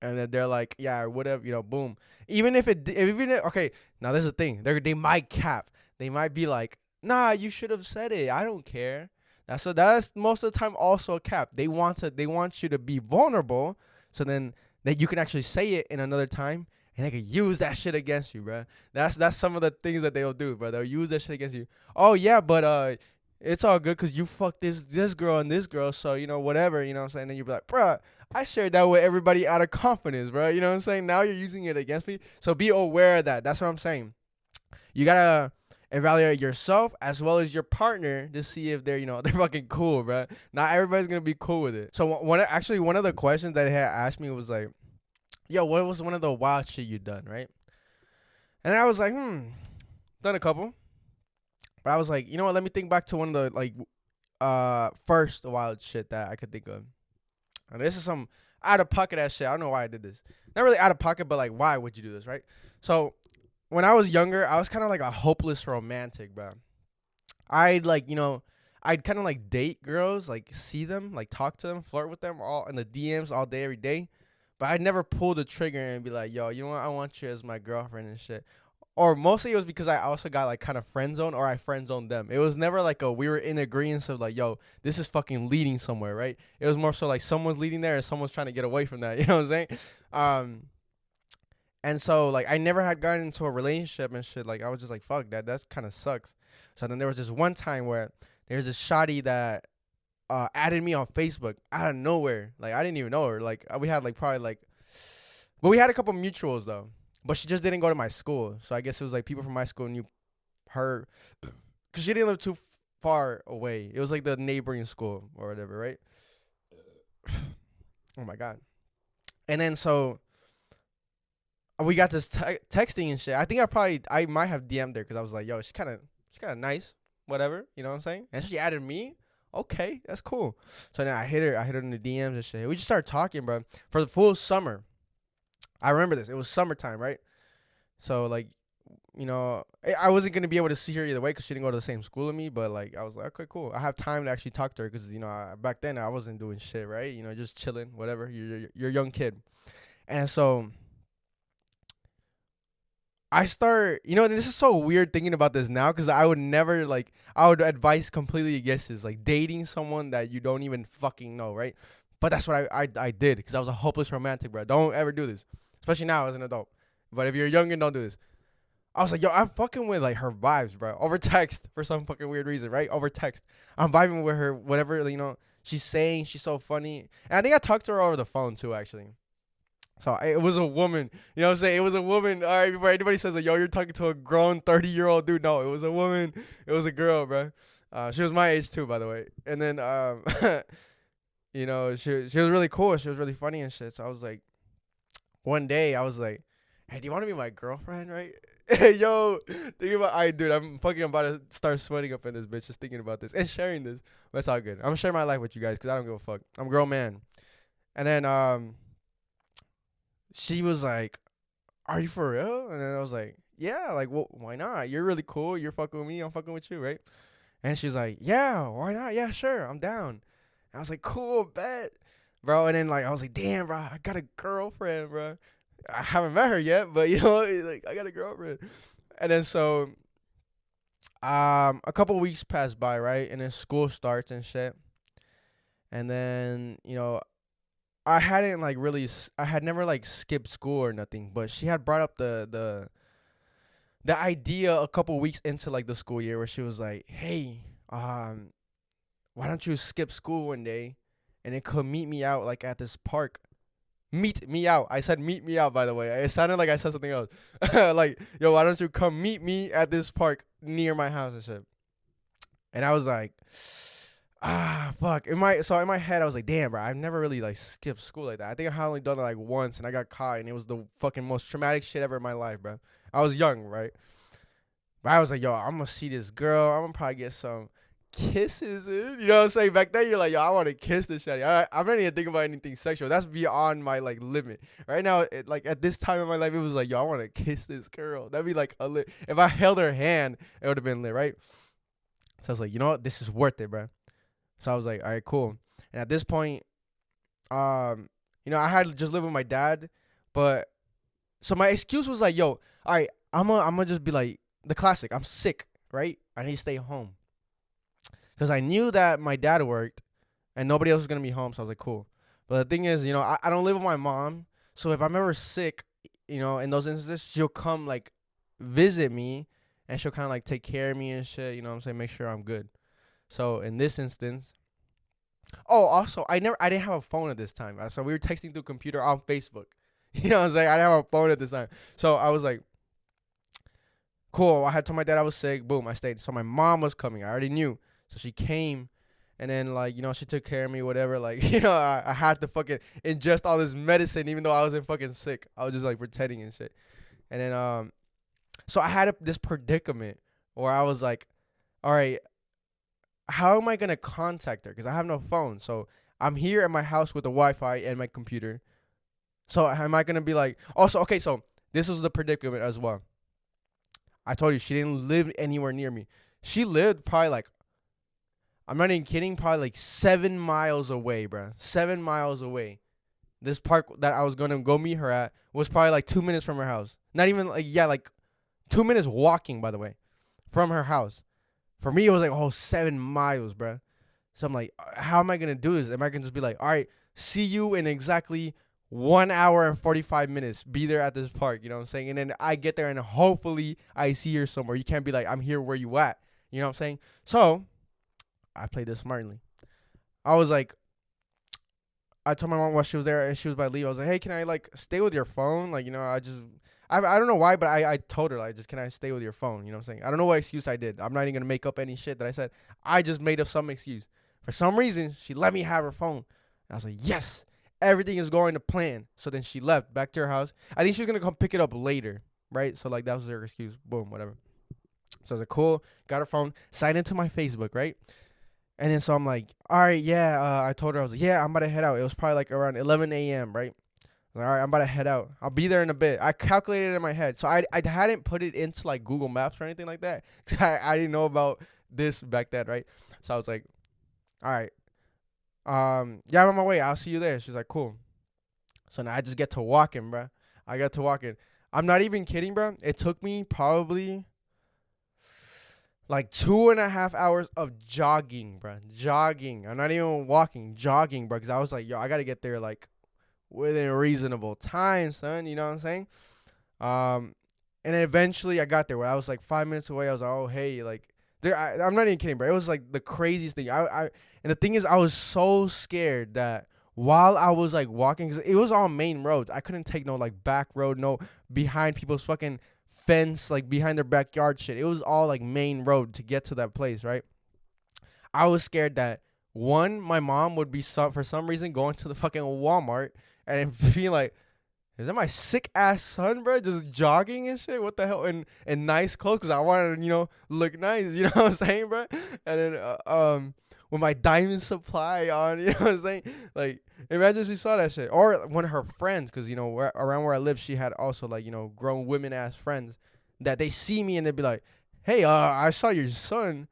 And then they're like, yeah, whatever, you know, boom. Even if okay, now there's the thing. They might cap. They might be like, nah, you should have said it. I don't care. That's most of the time also a cap. They want you to be vulnerable, so then that you can actually say it in another time, and they can use that shit against you, bro. That's some of the things that they'll do, bro. They'll use that shit against you. Oh yeah, but it's all good because you fucked this girl and this girl, so you know whatever, you know what I'm saying. Then you'll be like, bruh, I shared that with everybody out of confidence, bro. You know what I'm saying? Now you're using it against me, so be aware of that. That's what I'm saying. You gotta evaluate yourself as well as your partner to see if they're they're fucking cool, bro. Not everybody's gonna be cool with it. So one of the questions that they had asked me was like, yo, what was one of the wild shit you done, right? And I was like, done a couple. But I was like, you know what? Let me think back to one of the first wild shit that I could think of. And this is some out of pocket ass shit. I don't know why I did this. Not really out of pocket, but like, why would you do this, right? So when I was younger, I was kind of like a hopeless romantic, bro. I'd I'd kind of like date girls, like see them, like talk to them, flirt with them all in the DMs all day, every day. But I'd never pull the trigger and be like, yo, you know what? I want you as my girlfriend and shit. Or mostly it was because I also got like kind of friend zone, or I friend zoned them. It was never like we were in agreement of like, yo, this is fucking leading somewhere, right? It was more so like someone's leading there and someone's trying to get away from that. You know what I'm saying? And so like I never had gotten into a relationship and shit. Like I was just like, fuck that. That's kind of sucks. So then there was this one time where there's this shawty that added me on Facebook out of nowhere. Like I didn't even know her. Like we had like probably like, but we had a couple mutuals though. But she just didn't go to my school. So I guess it was like people from my school knew her because she didn't live too far away. It was like the neighboring school or whatever, right? Oh my God. And then so we got this texting and shit. I think I might have DM'd her because I was like, yo, she's kind of nice, whatever. You know what I'm saying? And she added me. Okay, that's cool. So then I hit her in the DMs and shit. We just started talking, bro, for the full summer. I remember this. It was summertime, right? So, like, I wasn't going to be able to see her either way because she didn't go to the same school as me. But, like, I was like, okay, cool. I have time to actually talk to her because, back then I wasn't doing shit, right? Just chilling, whatever. You're a young kid. And so I start, this is so weird thinking about this now because I would never, like, I would advise completely against this. Like, dating someone that you don't even fucking know, right? But that's what I did because I was a hopeless romantic, bro. Don't ever do this. Especially now as an adult. But if you're young and don't do this. I was like, yo, I'm fucking with like her vibes, bro. Over text for some fucking weird reason, right? Over text. I'm vibing with her, whatever, she's saying. She's so funny. And I think I talked to her over the phone too, actually. So it was a woman. You know what I'm saying? It was a woman. All right, before anybody says like, yo, you're talking to a grown 30-year-old dude. No, it was a woman. It was a girl, bro. She was my age too, by the way. And then, she was really cool. She was really funny and shit. So I was like, one day I was like, hey, do you want to be my girlfriend, right? Yo, thinking about, dude, I'm about to start sweating up in this bitch just thinking about this and sharing this. But it's all good. I'm gonna share my life with you guys because I don't give a fuck. I'm a grown man. And then she was like, are you for real? And then I was like, yeah, like, well, why not? You're really cool. You're fucking with me. I'm fucking with you, right? And she was like, yeah, why not? Yeah, sure, I'm down. And I was like, cool, bet. Bro, and then like I was like, damn, bro, I got a girlfriend, bro. I haven't met her yet, but like I got a girlfriend. And then so a couple weeks pass by, right? And then school starts and shit. And then, I hadn't like really I had never like skipped school or nothing, but she had brought up the idea a couple weeks into like the school year where she was like, "Hey, why don't you skip school one day and then come meet me out like at this park?" Meet me out. I said meet me out, by the way. It sounded like I said something else. Like, yo, why don't you come meet me at this park near my house and shit? And I was like, Fuck. In my head, I was like, damn, bro, I've never really like skipped school like that. I think I only done it like once, and I got caught, and it was the fucking most traumatic shit ever in my life, bro. I was young, right? But I was like, yo, I'm gonna see this girl. I'm gonna probably get some kisses in. You know what I'm saying? Back then, you're like, yo, I want to kiss this shawty. I'm not even thinking about anything sexual. That's beyond my like limit. Right now, like at this time in my life, it was like, yo, I want to kiss this girl. That'd be like a lit. If I held her hand, it would have been lit, right? So I was like, you know what? This is worth it, bro. So I was like, all right, cool. And at this point, I had just lived with my dad, but so my excuse was like, yo, all right, I'm gonna just be like the classic. I'm sick, right? I need to stay home because I knew that my dad worked and nobody else was gonna be home. So I was like, cool. But the thing is, I don't live with my mom, so if I'm ever sick, in those instances, she'll come like visit me and she'll kind of like take care of me and shit. You know what I'm saying? Make sure I'm good. So in this instance, oh, also, I didn't have a phone at this time. So we were texting through computer on Facebook. You know what I'm saying? I didn't have a phone at this time. So I was like, cool. I had told my dad I was sick. Boom, I stayed. So my mom was coming. I already knew. So she came. And then, like, she took care of me, whatever. Like, I had to fucking ingest all this medicine even though I wasn't fucking sick. I was just, like, pretending and shit. And then, so I had this predicament where I was like, all right, how am I going to contact her? Because I have no phone. So I'm here at my house with the Wi-Fi and my computer. So am I going to be like, also, okay, so this was the predicament as well. I told you she didn't live anywhere near me. She lived probably like, I'm not even kidding, probably like 7 miles away, bro. 7 miles away. This park that I was going to go meet her at was probably like 2 minutes from her house. Not even like, yeah, like 2 minutes walking, by the way, from her house. For me, it was like, 7 miles, bro. So I'm like, how am I going to do this? Am I going to just be like, all right, see you in exactly 1 hour and 45 minutes. Be there at this park, you know what I'm saying? And then I get there and hopefully I see her somewhere. You can't be like, I'm here where you at. You know what I'm saying? So I played this smartly. I was like, I told my mom while she was there and she was about to leave. I was like, hey, can I like stay with your phone? Like, I don't know why, but I told her, like, just can I stay with your phone? You know what I'm saying? I don't know what excuse I did. I'm not even going to make up any shit that I said. I just made up some excuse. For some reason, she let me have her phone. And I was like, yes, everything is going to plan. So then she left back to her house. I think she was going to come pick it up later, right? So, like, that was her excuse. Boom, whatever. So I was like, cool. Got her phone. Signed into my Facebook, right? And then so I'm like, all right, yeah. I told her, I was like, yeah, I'm about to head out. It was probably like around 11 a.m., right? Like, all right, I'm about to head out. I'll be there in a bit. I calculated it in my head. So I hadn't put it into like Google Maps or anything like that. Cause I didn't know about this back then, right? So I was like, all right. Yeah, I'm on my way. I'll see you there. She's like, cool. So now I just get to walking, bro. I get to walking. I'm not even kidding, bro. It took me probably like 2.5 hours of jogging, bro. Jogging. I'm not even walking, jogging, bro. Cause I was like, yo, I gotta get there like within a reasonable time, son. You know what I'm saying? And then eventually I got there where I was like 5 minutes away. I was like, oh, hey, like, I'm not even kidding, bro. It was like the craziest thing. And the thing is, I was so scared that while I was like walking, cause it was all main roads. I couldn't take no like back road, no behind people's fucking fence, like behind their backyard shit. It was all like main road to get to that place, right? I was scared that one, my mom would be for some reason going to the fucking Walmart and being like, is that my sick ass son, bro? Just jogging and shit? What the hell? And nice clothes, because I wanted to, look nice. You know what I'm saying, bro? And then, with my diamond supply on, you know what I'm saying? Like, imagine she saw that shit. Or one of her friends, because, around where I live, she had also, like, grown women ass friends that they see me and they'd be like, hey, I saw your son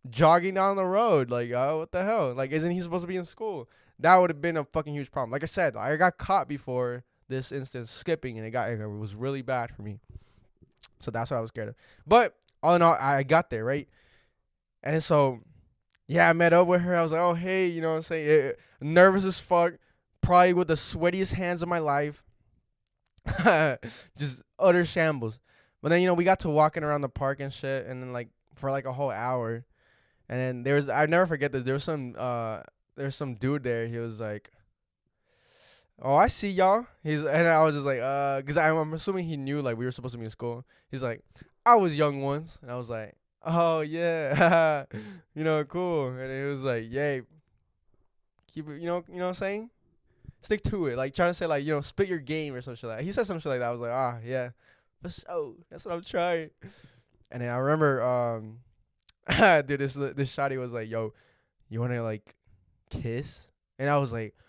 jogging down the road. Like, what the hell? Like, isn't he supposed to be in school? That would have been a fucking huge problem. Like I said, I got caught before this instance skipping, and it was really bad for me. So that's what I was scared of. But all in all, I got there, right? And then so, yeah, I met up with her. I was like, oh, hey, you know what I'm saying? Nervous as fuck. Probably with the sweatiest hands of my life. Just utter shambles. But then, we got to walking around the park and shit, and then, like, for, like, a whole hour. And then I never forget this. There was some dude there. He was like, oh, I see y'all. And I was just like, because I'm assuming he knew, like, we were supposed to be in school. He's like, I was young once. And I was like, Oh yeah, cool. And it was like, yay, keep it, what I'm saying? Stick to it. Like trying to say like, spit your game or some shit like that. He said some shit like that. I was like, yeah, for sure. That's what I'm trying. And then I remember, dude, this shawty was like, yo, you wanna like kiss? And I tried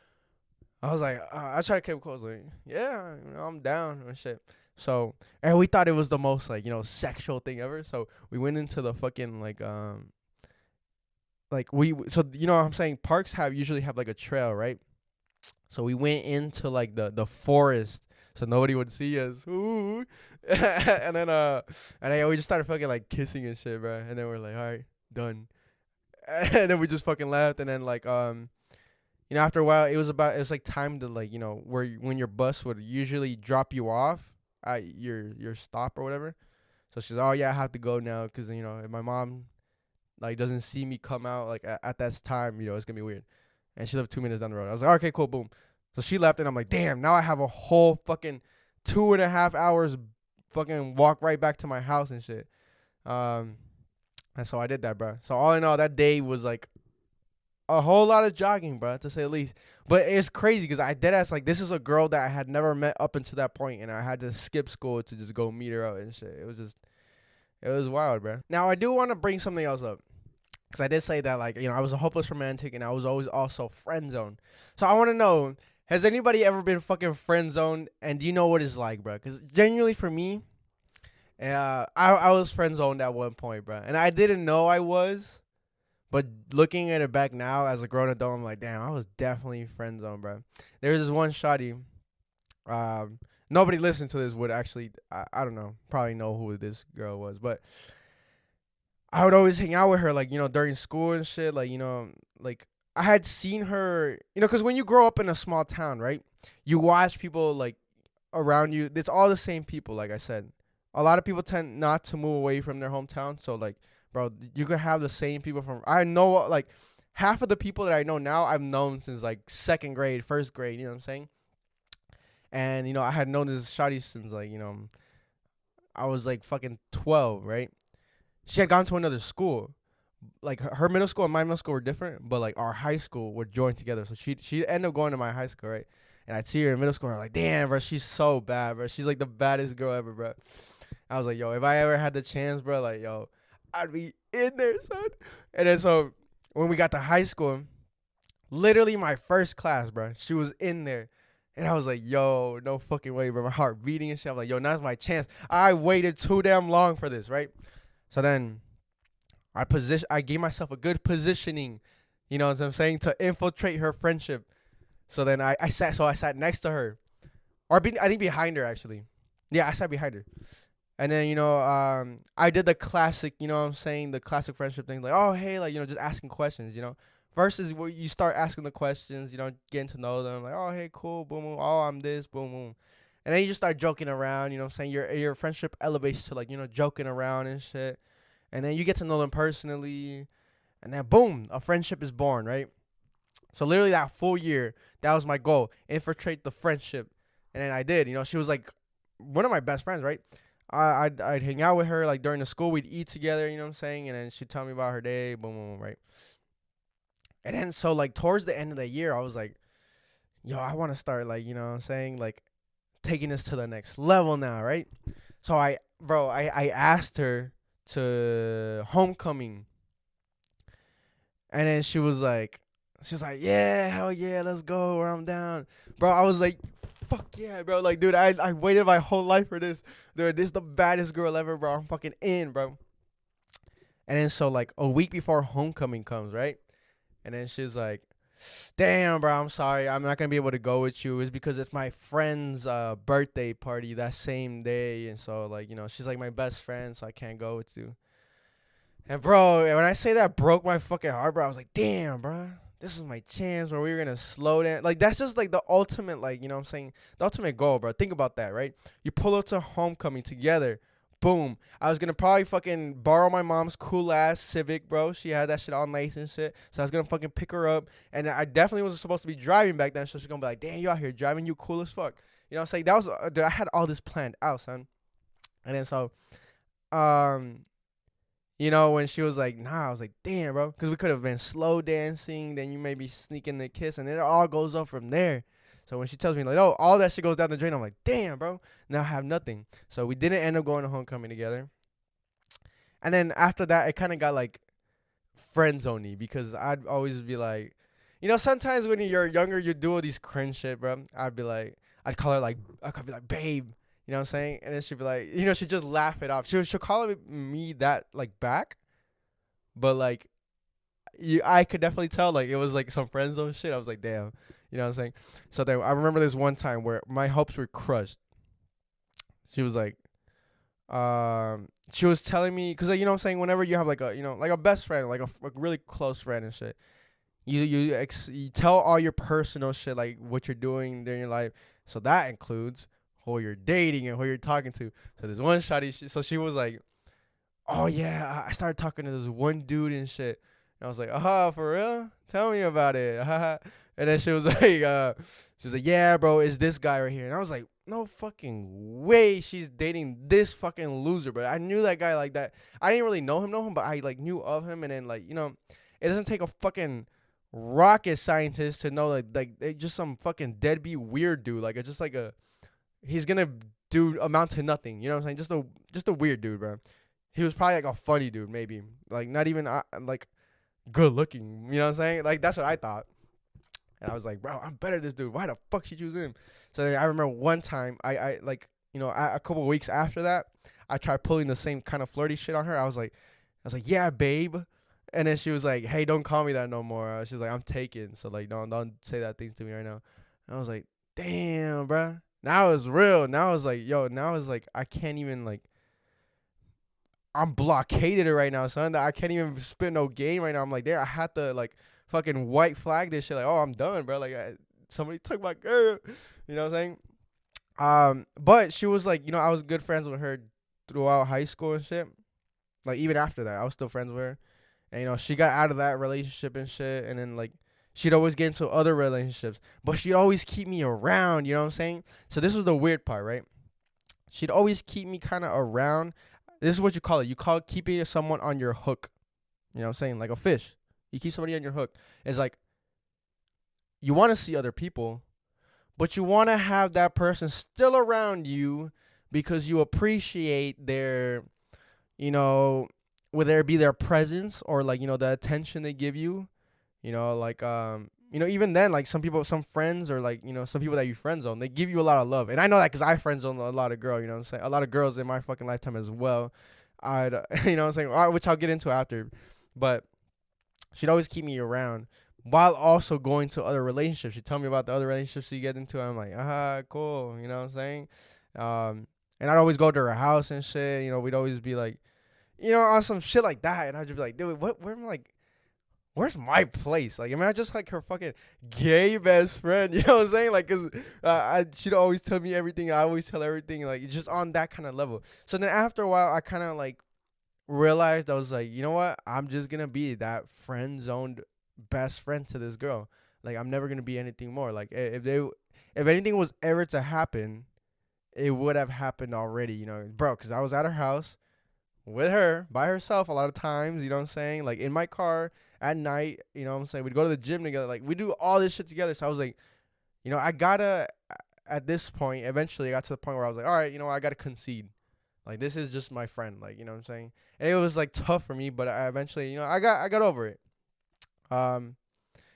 to keep close, like, yeah, I'm down and shit. So, and we thought it was the most like, sexual thing ever. So we went into the fucking so what I'm saying, parks usually have like a trail, right? So we went into like the forest so nobody would see us. Ooh. And then we just started fucking like kissing and shit, bro. And then we're like, all right, done. And then we just fucking left. And then like after a while, it was like time to like when your bus would usually drop you off at your stop or whatever. So she's oh yeah, I have to go now because if my mom like doesn't see me come out like at that time, it's gonna be weird. And she lived 2 minutes down the road. I was like, okay, cool, boom. So she left, and I'm like, damn, now I have a whole fucking 2.5 hours fucking walk right back to my house and shit. And so I did that, bro. So all in all, that day was like a whole lot of jogging, bro, to say the least. But it's crazy because I deadass like this is a girl that I had never met up until that point, and I had to skip school to just go meet her out and shit. It was wild, bro. Now I do want to bring something else up. Because I did say that, like, I was a hopeless romantic and I was always also friend zoned. So I want to know, has anybody ever been fucking friend zoned? And do you know what it's like, bro? Because genuinely for me, I was friend zoned at one point, bro. And I didn't know I was. But looking at it back now as a grown adult, I'm like, damn, I was definitely friend zoned, bro. There was this one shawty. Nobody listening to this would actually, I don't know, probably know who this girl was. But I would always hang out with her, like, during school and shit. Like, like I had seen her, because when you grow up in a small town, right, you watch people like around you. It's all the same people, like I said. A lot of people tend not to move away from their hometown. So, like, bro, you could have the same people from, I know, like, half of the people that I know now, I've known since, like, second grade, first grade, you know what I'm saying? And, I had known this shawty since, like, I was, like, fucking 12, right? She had gone to another school. Like her middle school and my middle school were different, but like our high school would join together. So she ended up going to my high school, right? And I'd see her in middle school, and I'm like, damn, bro, she's so bad, bro. She's like the baddest girl ever, bro. I was like, yo, if I ever had the chance, bro, like, yo, I'd be in there, son. And then so when we got to high school, literally my first class, bro, she was in there. And I was like, yo, no fucking way, bro. My heart beating and shit. I'm like, yo, now's my chance. I waited too damn long for this, right? So then I gave myself a good positioning, you know what I'm saying, to infiltrate her friendship. So then I sat next to her. I think behind her actually. Yeah, I sat behind her. And then, I did the classic, you know what I'm saying, the classic friendship thing, like, oh hey, like, just asking questions, Versus where you start asking the questions, getting to know them, like, oh hey, cool, boom, boom, oh I'm this, boom, boom. And then you just start joking around, you know what I'm saying? Your friendship elevates to like, joking around and shit. And then you get to know them personally. And then boom, a friendship is born, right? So literally that full year, that was my goal. Infiltrate the friendship. And then I did. She was like one of my best friends, right? I'd hang out with her like during the school, we'd eat together, you know what I'm saying? And then she'd tell me about her day, boom, boom, boom, right? And then so like towards the end of the year, I was like, yo, I want to start like, you know what I'm saying? Like taking this to the next level now, right? So I asked her to homecoming, and then she was like, yeah, hell yeah, let's go, or I'm down, bro. I was like, fuck yeah, bro. Like, dude, I waited my whole life for this, dude. This is the baddest girl ever, bro. I'm fucking in, bro. And then so like a week before homecoming comes, right? And then she's like, damn, bro, I'm sorry, I'm not gonna be able to go with you. It's because it's my friend's birthday party that same day, and so like, she's like my best friend, so I can't go with you. And bro, when I say that broke my fucking heart, bro, I was like, damn, bro, this is my chance where we were gonna slow down. Like, that's just like the ultimate, like, you know what I'm saying, the ultimate goal, bro. Think about that, right? You pull up to homecoming together. Boom. I was gonna probably fucking borrow my mom's cool ass Civic, bro. She had that shit all nice and shit. So I was gonna fucking pick her up. And I definitely wasn't supposed to be driving back then. So she's gonna be like, damn, you out here driving, you cool as fuck. You know what I'm saying? That was, dude, I had all this planned out, son. And then so, You know, when she was like, nah, I was like, damn, bro. Because we could have been slow dancing. Then you maybe sneaking the kiss. And it all goes up from there. So when she tells me, like, oh, all that shit goes down the drain, I'm like, damn, bro. Now I have nothing. So we didn't end up going to homecoming together. And then after that, it kind of got like friend zoney because I'd always be like, you know, sometimes when you're younger, you do all these cringe shit, bro. I'd call her like, I could be like, babe. You know what I'm saying? And then she'd be like, you know, she'd just laugh it off. She'll call me that like back, but like, I could definitely tell like it was like some friend zone shit. I was like, damn, you know what I'm saying? So then I remember this one time where my hopes were crushed. She was like, she was telling me, cause like, you know what I'm saying, whenever you have like a, you know, like a best friend, like a really close friend and shit, you tell all your personal shit, like what you're doing during your life. So that includes who you're dating and who you're talking to. So there's one shawty, so she was like, oh yeah, I started talking to this one dude and shit. And I was like, for real? Tell me about it. And then she was like, yeah, bro, it's this guy right here. And I was like, no fucking way she's dating this fucking loser, bro. I knew that guy like that. I didn't really know him, but I like knew of him. And then like, you know, it doesn't take a fucking rocket scientist to know like they just some fucking deadbeat weird dude. Like it's just like he's gonna do amount to nothing. You know what I'm saying? Just a weird dude, bro. He was probably like a funny dude, maybe like not even like good looking. You know what I'm saying? Like that's what I thought. And I was like, bro, I'm better than this dude. Why the fuck she choose him? So then I remember one time, I like, you know, a couple of weeks after that, I tried pulling the same kind of flirty shit on her. I was like, yeah, babe. And then she was like, hey, don't call me that no more. She was like, I'm taken. So like, don't say that things to me right now. And I was like, damn, bro. Now it's real. Now it's like, yo, now it's like, I can't even like, I'm blockaded right now, son. I can't even spit no game right now. I'm like, there, I had to like fucking white flag this shit. Like, oh, I'm done, bro. Like, somebody took my girl. You know what I'm saying? But she was like, you know, I was good friends with her throughout high school and shit. Like, even after that, I was still friends with her. And, you know, she got out of that relationship and shit. And then, like, she'd always get into other relationships. But she'd always keep me around, you know what I'm saying? So this was the weird part, right? She'd always keep me kind of around. This is what you call it. You call it keeping someone on your hook. You know what I'm saying? Like a fish. You keep somebody on your hook. It's like, you want to see other people, but you want to have that person still around you because you appreciate their, you know, whether it be their presence or like, you know, the attention they give you, you know, like, you know, even then, like some people, some friends or like, you know, some people that you friend zone, they give you a lot of love. And I know that because I friend zone a lot of girls, you know what I'm saying? A lot of girls in my fucking lifetime as well. You know what I'm saying? Which I'll get into after. But she'd always keep me around while also going to other relationships. She'd tell me about the other relationships she get into. I'm like, cool. You know what I'm saying? And I'd always go to her house and shit. You know, we'd always be like, you know, on some shit like that. And I'd just be like, dude, where's my place? Like, am I just like her fucking gay best friend? You know what I'm saying? Like, cause she'd always tell me everything. I always tell everything. Like, just on that kind of level. So then after a while, I kind of like realized I was like, you know what? I'm just gonna be that friend zoned best friend to this girl. Like, I'm never gonna be anything more. Like, if anything was ever to happen, it would have happened already. You know, bro. Cause I was at her house with her by herself a lot of times. You know what I'm saying? Like in my car at night. You know what I'm saying? We'd go to the gym together. Like we do all this shit together. So I was like, you know, I gotta. At this point, eventually, I got to the point where I was like, all right, you know, I gotta concede. Like, this is just my friend. Like, you know what I'm saying? And it was like tough for me, but I eventually, you know, I got over it. And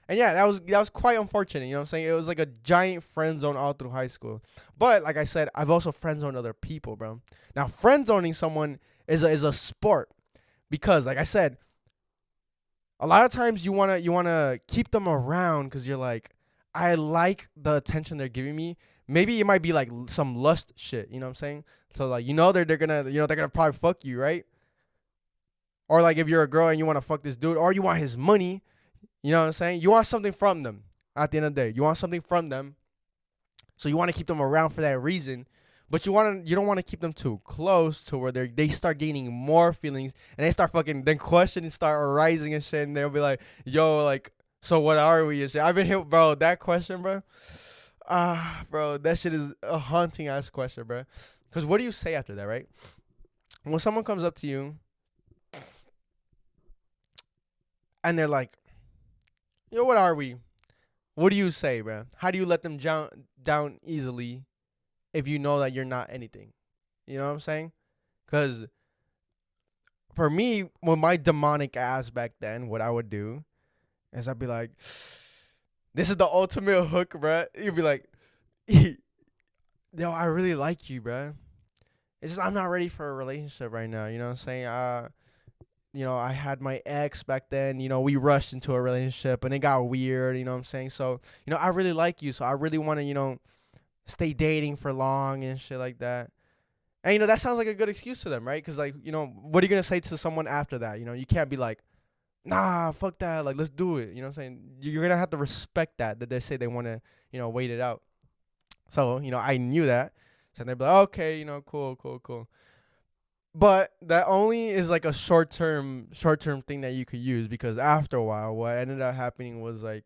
yeah, that was quite unfortunate. You know what I'm saying? It was like a giant friend zone all through high school. But like I said, I've also friend zoned other people, bro. Now, friend zoning someone is a sport because, like I said, a lot of times you wanna keep them around because you're like, I like the attention they're giving me. Maybe it might be like some lust shit. You know what I'm saying? So like, you know, they're gonna, you know, they're gonna probably fuck you, right? Or like if you're a girl and you want to fuck this dude, or you want his money, you know what I'm saying? You want something from them at the end of the day. You want something from them. So you want to keep them around for that reason. But you don't want to keep them too close to where they start gaining more feelings and they start fucking, then questions start arising and shit, and they'll be like, yo, like, so what are we and shit? I've been hit, bro, that question, bro. Bro, that shit is a haunting ass question, bro. Because what do you say after that, right? When someone comes up to you and they're like, yo, what are we? What do you say, man? How do you let them down easily if you know that you're not anything? You know what I'm saying? Because for me, with my demonic ass back then, what I would do is I'd be like, this is the ultimate hook, bruh. You'd be like, yo, I really like you, bruh. It's just I'm not ready for a relationship right now. You know what I'm saying? I had my ex back then. We rushed into a relationship and it got weird. You know what I'm saying? So, I really like you. So I really want to, stay dating for long and shit like that. And, that sounds like a good excuse to them, right? Because, like, what are you going to say to someone after that? You can't be like, nah, fuck that. Like, let's do it. You know what I'm saying? You're going to have to respect that they say they want to, wait it out. So, I knew that. So they'd be like, okay, cool. But that only is like a short-term thing that you could use, because after a while, what ended up happening was like,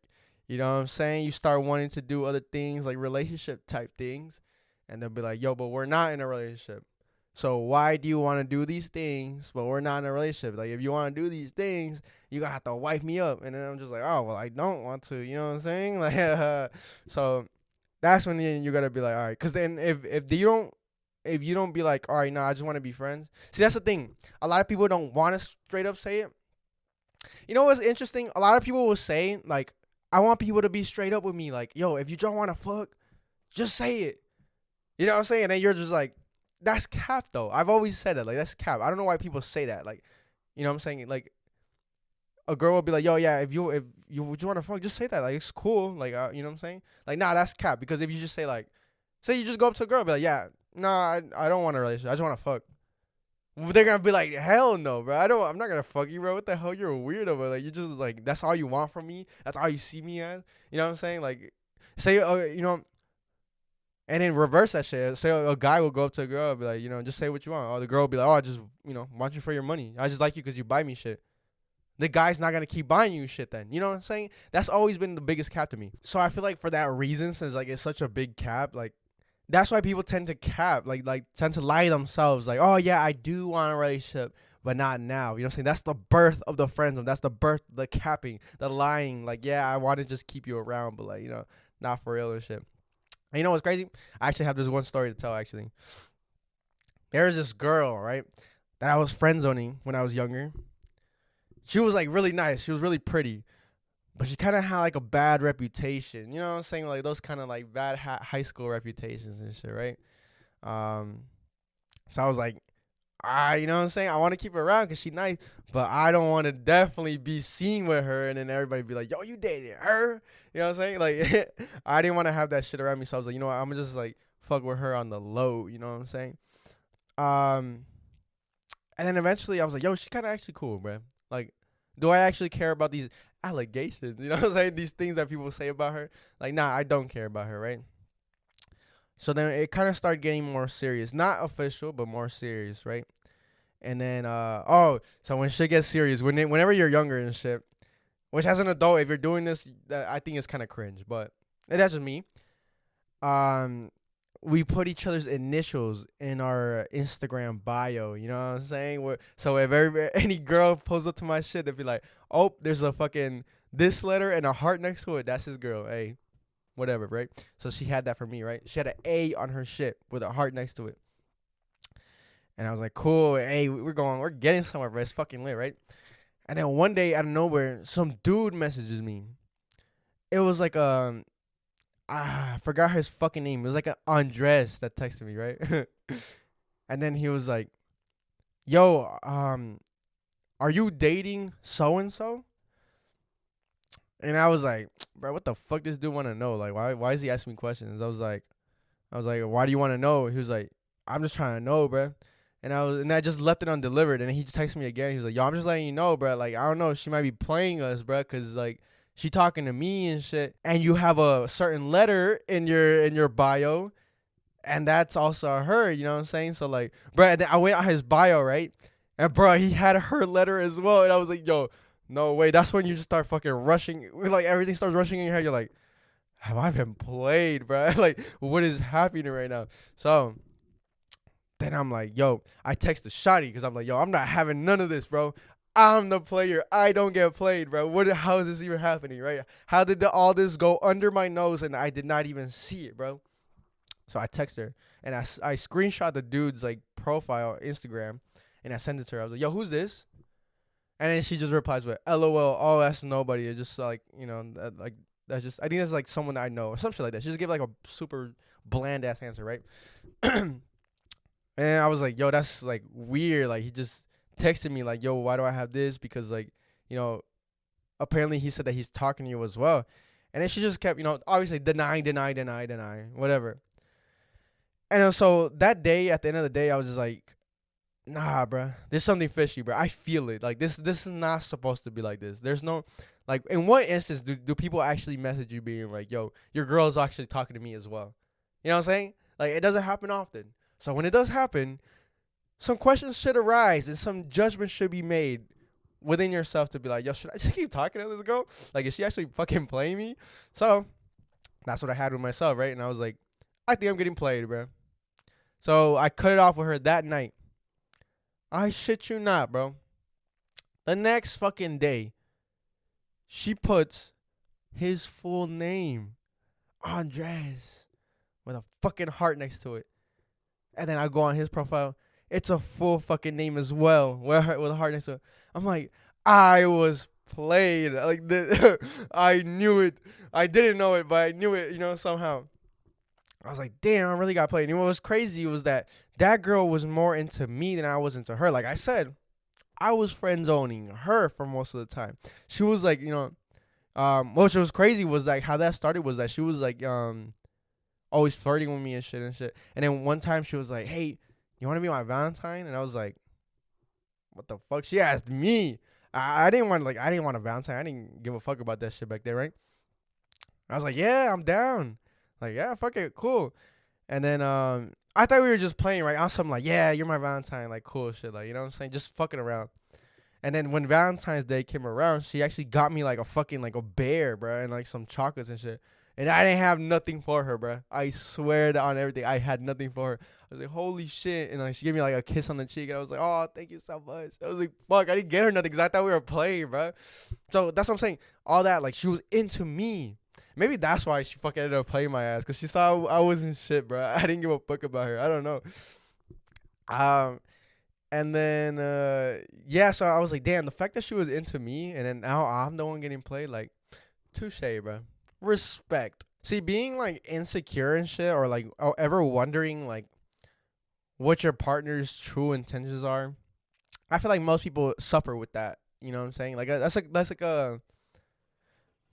you know what I'm saying? You start wanting to do other things, like relationship type things. And they'll be like, yo, but we're not in a relationship. So why do you want to do these things, but we're not in a relationship? Like, if you want to do these things, you're going to have to wife me up. And then I'm just like, oh, well, I don't want to. You know what I'm saying? Like, so that's when you got to be like, all right. Because then if you don't be like, all right, no, I just want to be friends. See, that's the thing. A lot of people don't want to straight up say it. You know what's interesting? A lot of people will say, like, I want people to be straight up with me. Like, yo, if you don't want to fuck, just say it. You know what I'm saying? And then you're just like, that's cap, though. I've always said it. Like, that's cap. I don't know why people say that. Like, you know what I'm saying? Like, a girl will be like, yo, yeah, if you want to fuck, just say that. Like, it's cool. Like, you know what I'm saying? Like, nah, that's cap. Because if you just say, like, say you just go up to a girl and be like, yeah, nah, I don't want a relationship. I just want to fuck. They're going to be like, hell no, bro. I'm not going to fuck you, bro. What the hell? You're a weirdo, bro. Like, you just, like, that's all you want from me? That's all you see me as? You know what I'm saying? Like, say, and then reverse that shit. Say a guy will go up to a girl and be like, just say what you want. Or the girl will be like, oh, I just, want you for your money. I just like you because you buy me shit. The guy's not going to keep buying you shit then. You know what I'm saying? That's always been the biggest cap to me. So I feel like for that reason, since, like, it's such a big cap, like, that's why people tend to cap, like tend to lie to themselves. Like, oh, yeah, I do want a relationship, but not now. You know what I'm saying? That's the birth of the friend zone. That's the birth, the capping, the lying. Like, yeah, I want to just keep you around, but, like, not for real and shit. And you know what's crazy? I actually have this one story to tell, actually. There's this girl, right, that I was friend zoning when I was younger. She was, like, really nice. She was really pretty. But she kind of had, like, a bad reputation. You know what I'm saying? Like, those kind of, like, bad high school reputations and shit, right? So I was like, you know what I'm saying? I want to keep her around because she's nice. But I don't want to definitely be seen with her. And then everybody be like, yo, you dated her? You know what I'm saying? Like, I didn't want to have that shit around me. So I was like, you know what? I'm going to just, like, fuck with her on the low. You know what I'm saying? And then eventually I was like, yo, she's kind of actually cool, bro. Like, do I actually care about these allegations? You know what I'm saying? These things that people say about her. Like, nah, I don't care about her, right? So then it kind of started getting more serious. Not official, but more serious, right? And then, so when shit gets serious, whenever you're younger and shit, which as an adult, if you're doing this, I think it's kind of cringe, but that's just me. We put each other's initials in our Instagram bio. You know what I'm saying? So if any girl pulls up to my shit, they'd be like, oh, there's a fucking this letter and a heart next to it. That's his girl. Hey, whatever, right? So she had that for me, right? She had an A on her shit with a heart next to it. And I was like, cool. Hey, we're getting somewhere, bro. It's fucking lit, right? And then one day out of nowhere, some dude messages me. It was like I forgot his fucking name. It was like an Andres that texted me, right? And then he was like, yo, are you dating so and so? And I was like, bro, what the fuck does this dude want to know? Like, why is he asking me questions? I was like, why do you want to know? He was like, I'm just trying to know, bro. And I just left it undelivered. And he just texted me again. He was like, yo, I'm just letting you know, bro. Like, I don't know. She might be playing us, bro. Cause like she talking to me and shit. And you have a certain letter in your bio. And that's also her. You know what I'm saying? So like, bro, I went on his bio, right? And bro, he had her letter as well. And I was like, yo, no way. That's when you just start fucking rushing. Like everything starts rushing in your head. You're like, have I been played, bro? Like, what is happening right now? So then I'm like, yo, I text the shawty because I'm like, yo, I'm not having none of this, bro. I'm the player. I don't get played, bro. How is this even happening, right? How did all this go under my nose and I did not even see it, bro? So I text her and I screenshot the dude's like profile Instagram and I sent it to her. I was like, yo, who's this? And then she just replies with LOL. Oh, that's nobody. It's just like, like that's just, I think that's like someone that I know or some shit like that. She just gave like a super bland ass answer, right? And I was like, yo, that's like weird. Like he just texted me like, yo, why do I have this? Because like, you know, apparently he said that he's talking to you as well. And then she just kept, obviously denying, whatever. And so that day, at the end of the day, I was just like, nah, bro, there's something fishy, bro. I feel it. Like this is not supposed to be like this. There's no, like, in what instance do people actually message you being like, yo, your girl's actually talking to me as well? You know what I'm saying? Like, it doesn't happen often. So when it does happen, some questions should arise and some judgment should be made within yourself to be like, yo, should I just keep talking to this girl? Like, is she actually fucking playing me? So that's what I had with myself, right? And I was like, I think I'm getting played, bro. So I cut it off with her that night. I shit you not, bro. The next fucking day, she puts his full name, Andres, with a fucking heart next to it. And then I go on his profile. It's a full fucking name as well, with a heart next to it. I'm like, I was played. Like, I knew it. I didn't know it, but I knew it, somehow. I was like, damn, I really got played. And what was crazy was that girl was more into me than I was into her. Like I said, I was friend zoning her for most of the time. She was like, what was crazy was like how that started was that she was like, always flirting with me and shit. And then one time she was like, hey, you want to be my Valentine? And I was like, what the fuck? She asked me. I didn't want a Valentine. I didn't give a fuck about that shit back there, right? I was like, yeah, I'm down. Like, yeah, fuck it, cool. And then I thought we were just playing, right? I was something like, yeah, you're my Valentine, like cool shit, like, you know what I'm saying? Just fucking around. And then when Valentine's Day came around, she actually got me like a fucking like a bear, bro, and like some chocolates and shit. And I didn't have nothing for her, bro. I swear on everything, I had nothing for her. I was like, holy shit. And like she gave me like a kiss on the cheek, and I was like, oh, thank you so much. I was like, fuck, I didn't get her nothing because I thought we were playing, bro. So that's what I'm saying. All that, like, she was into me. Maybe that's why she fucking ended up playing my ass, because she saw I wasn't shit, bro. I didn't give a fuck about her. I don't know. And then, yeah, so I was like, damn, the fact that she was into me and then now I'm the one getting played, like, touche, bro. Respect. See, being, like, insecure and shit, or, like, ever wondering, like, what your partner's true intentions are, I feel like most people suffer with that. You know what I'm saying? Like, that's like a,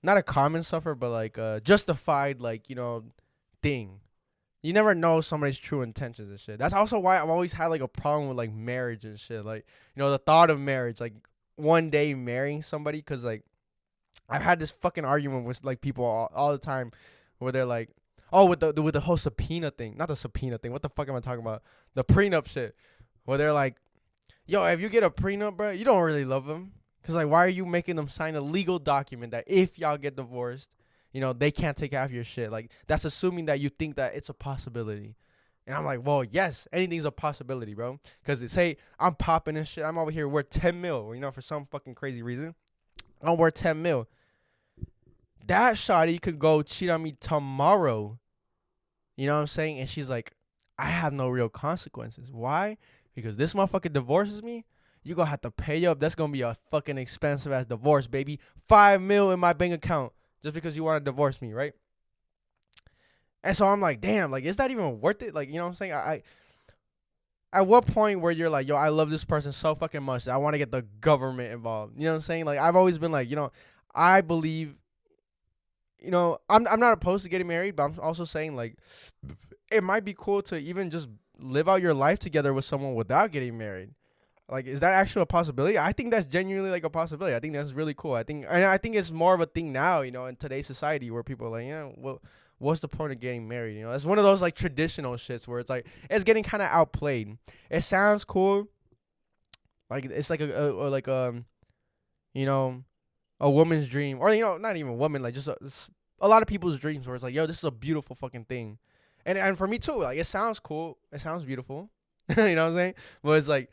not a common suffer, but like a justified, like, thing. You never know somebody's true intentions and shit. That's also why I've always had like a problem with like marriage and shit. Like, the thought of marriage, like one day marrying somebody, because like I've had this fucking argument with like people all the time where they're like, oh, with the whole subpoena thing, not the subpoena thing. What the fuck am I talking about? The prenup shit, where they're like, yo, if you get a prenup, bro, you don't really love them. Because, like, why are you making them sign a legal document that if y'all get divorced, they can't take half your shit? Like, that's assuming that you think that it's a possibility. And I'm like, well, yes, anything's a possibility, bro. Because say I'm popping and shit. I'm over here worth 10 mil, for some fucking crazy reason. I'm worth 10 mil. That shawty could go cheat on me tomorrow. You know what I'm saying? And she's like, I have no real consequences. Why? Because this motherfucker divorces me. You gonna have to pay up. That's gonna be a fucking expensive ass divorce, baby. 5 mil in my bank account just because you want to divorce me, right? And so I'm like, damn, like, is that even worth it? Like, you know what I'm saying? I at what point where you're like, yo, I love this person so fucking much that I want to get the government involved? You know what I'm saying? Like, I've always been like, I believe, I'm not opposed to getting married, but I'm also saying like, it might be cool to even just live out your life together with someone without getting married. Like, is that actually a possibility? I think that's genuinely like a possibility. I think that's really cool. I think it's more of a thing now, in today's society where people are like, well, what's the point of getting married? It's one of those like traditional shits where it's like it's getting kind of outplayed. It sounds cool, like it's like a woman's dream, or not even a woman, like just a lot of people's dreams where it's like, yo, this is a beautiful fucking thing, and for me too, like it sounds cool, it sounds beautiful, you know what I'm saying? But it's like,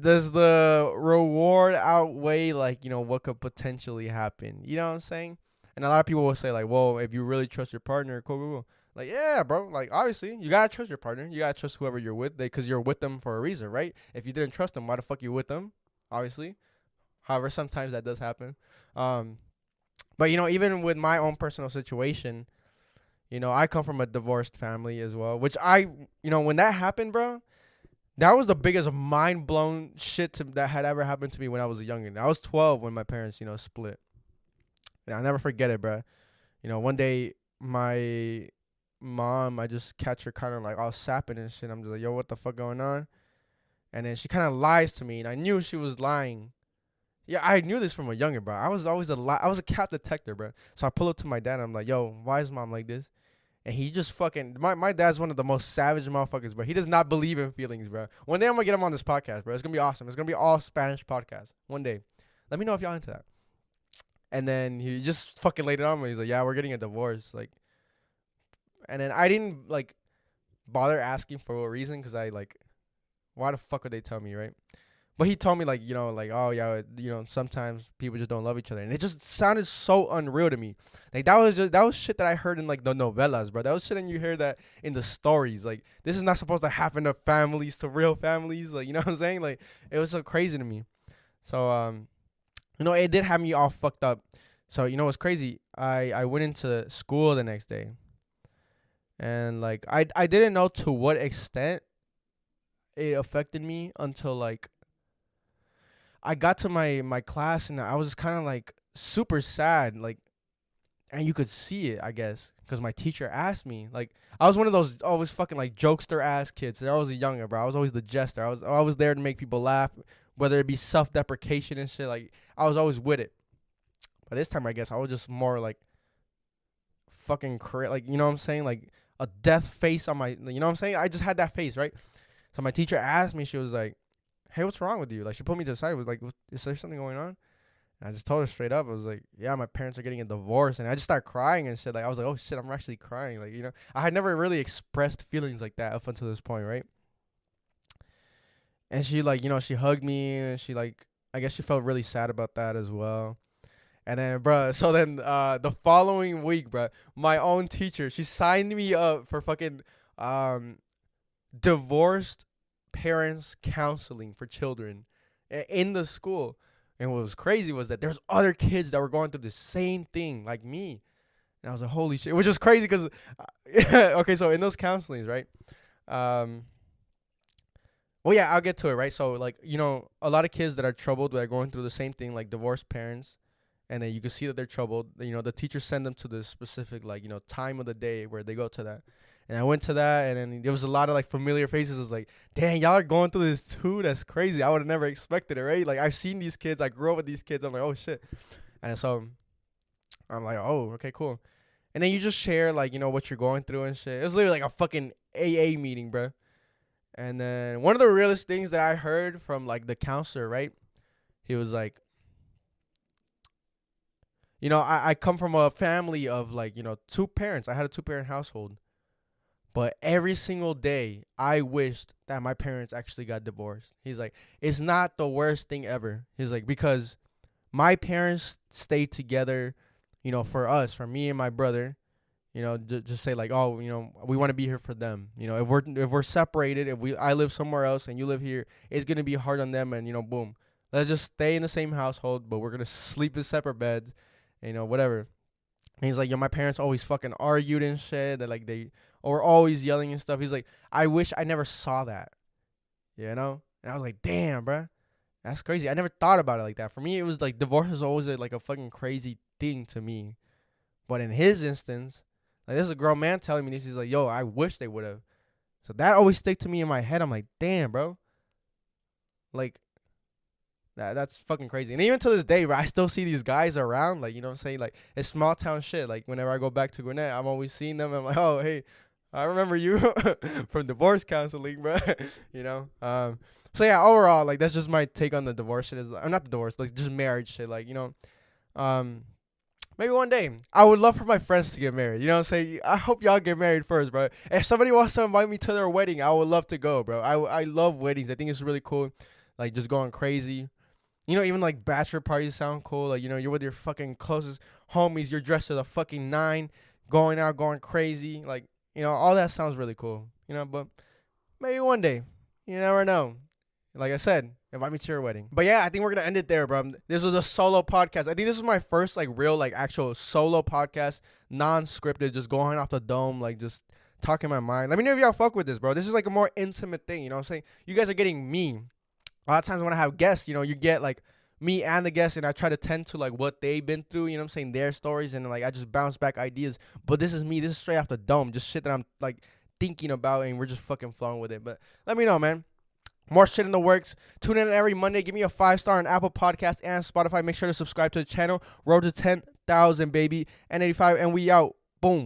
Does the reward outweigh like, what could potentially happen? You know what I'm saying? And a lot of people will say like, well, if you really trust your partner, cool, cool, cool. Like, yeah, bro. Like, obviously, you gotta trust your partner. You gotta trust whoever you're with, because you're with them for a reason, right? If you didn't trust them, why the fuck you with them? Obviously. However, sometimes that does happen. Um, but even with my own personal situation, I come from a divorced family as well, which when that happened, bro, that was the biggest mind blown shit that had ever happened to me when I was a youngin'. I was 12 when my parents, split. And I'll never forget it, bro. One day my mom, I just catch her kind of like all sapping and shit. I'm just like, yo, what the fuck going on? And then she kind of lies to me, and I knew she was lying. Yeah, I knew this from a younger, bro. I was always I was a cat detector, bro. So I pull up to my dad, and I'm like, yo, why is mom like this? And he just fucking my dad's one of the most savage motherfuckers, bro. He does not believe in feelings, bro. One day I'm gonna get him on this podcast, bro. It's gonna be awesome. It's gonna be all Spanish podcast. One day. Let me know if y'all into that. And then he just fucking laid it on me. He's like, yeah, we're getting a divorce. Like, and then I didn't like bother asking for a reason, because I like, why the fuck would they tell me, right? But he told me like, like, oh yeah, sometimes people just don't love each other, and it just sounded so unreal to me. Like that was shit that I heard in like the novellas, bro. That was shit, and you hear that in the stories. Like this is not supposed to happen to families, to real families. Like, you know what I'm saying? Like it was so crazy to me. So it did have me all fucked up. So what's crazy? I went into school the next day, and like I didn't know to what extent it affected me until like I got to my class, and I was just kind of like super sad, like, and you could see it, I guess, because my teacher asked me. Like, I was one of those always fucking like jokester ass kids. I was a younger, bro. I was always the jester. I was there to make people laugh, whether it be self deprecation and shit. Like, I was always with it. But this time, I guess I was just more like fucking like, you know what I'm saying, like a death face on my, you know what I'm saying. I just had that face, right? So my teacher asked me. She was like, hey, what's wrong with you? Like, she put me to the side. Was like, is there something going on? And I just told her straight up. I was like, yeah, my parents are getting a divorce. And I just started crying and shit. Like, I was like, oh shit, I'm actually crying. Like, I had never really expressed feelings like that up until this point, right? And she like, she hugged me, and she like, I guess she felt really sad about that as well. And then, bruh, so then the following week, bruh, my own teacher, she signed me up for fucking divorced parents counseling for children in the school. And what was crazy was that there's other kids that were going through the same thing like me. And I was like, holy shit, which is crazy because, okay, so in those counselings, right? Well, yeah, I'll get to it, right? So, like, a lot of kids that are troubled, that are going through the same thing, like divorced parents, and then you can see that they're troubled. The teachers send them to the specific, like, time of the day where they go to that. And I went to that, and then there was a lot of like familiar faces. I was like, dang, y'all are going through this too? That's crazy. I would have never expected it, right? Like, I've seen these kids. I grew up with these kids. I'm like, oh, shit. And so I'm like, oh, okay, cool. And then you just share, like, what you're going through and shit. It was literally like a fucking AA meeting, bro. And then one of the realest things that I heard from, like, the counselor, right? He was like, I come from a family of, like, two parents. I had a two-parent household. But every single day, I wished that my parents actually got divorced. He's like, it's not the worst thing ever. He's like, because my parents stayed together, for us, for me and my brother, just say like, oh, we want to be here for them. If we're separated, I live somewhere else and you live here, it's going to be hard on them. And, boom, let's just stay in the same household, but we're going to sleep in separate beds, whatever. And he's like, yo, my parents always fucking argued and shit. That like or always yelling and stuff. He's like, I wish I never saw that, And I was like, damn, bruh, that's crazy. I never thought about it like that. For me, it was like divorce is always like a fucking crazy thing to me. But in his instance, like, there's a grown man telling me this. He's like, yo, I wish they would have. So that always stick to me in my head. I'm like, damn, bro. Like, that's fucking crazy. And even to this day, bro, I still see these guys around. Like, you know what I'm saying? Like, it's small town shit. Like, whenever I go back to Gwinnett, I'm always seeing them. I'm like, oh, hey, I remember you from divorce counseling, bro. So yeah, overall, like, that's just my take on the divorce shit. I'm not the divorce, like, just marriage shit. Like, maybe one day I would love for my friends to get married. You know what I'm saying? I hope y'all get married first, bro. If somebody wants to invite me to their wedding, I would love to go, bro. I love weddings. I think it's really cool. like just going crazy. You know, even like bachelor parties sound cool. Like, you know, you're with your fucking closest homies. You're dressed to the fucking nine, going out, going crazy. Like, you know, all that sounds really cool. You know, but maybe one day. You never know. Like I said, invite me to your wedding. But yeah, I think we're gonna end it there, bro. This was a solo podcast. I think this was my first like real like actual solo podcast, non-scripted, just going off the dome, like just talking my mind. Let me know if y'all fuck with this, bro. This is like a more intimate thing. You know what I'm saying? You guys are getting me. A lot of times when I have guests, you know, you get like me and the guests, and I try to tend to like what they've been through, you know what I'm saying, their stories, and like I just bounce back ideas. But this is me. This is straight off the dome, just shit that I'm like thinking about, and we're just fucking flowing with it. But let me know, man. More shit in the works. Tune in every Monday. Give me a 5-star on Apple Podcasts and Spotify. Make sure to subscribe to the channel. Road to 10,000, baby. N85, and we out. Boom.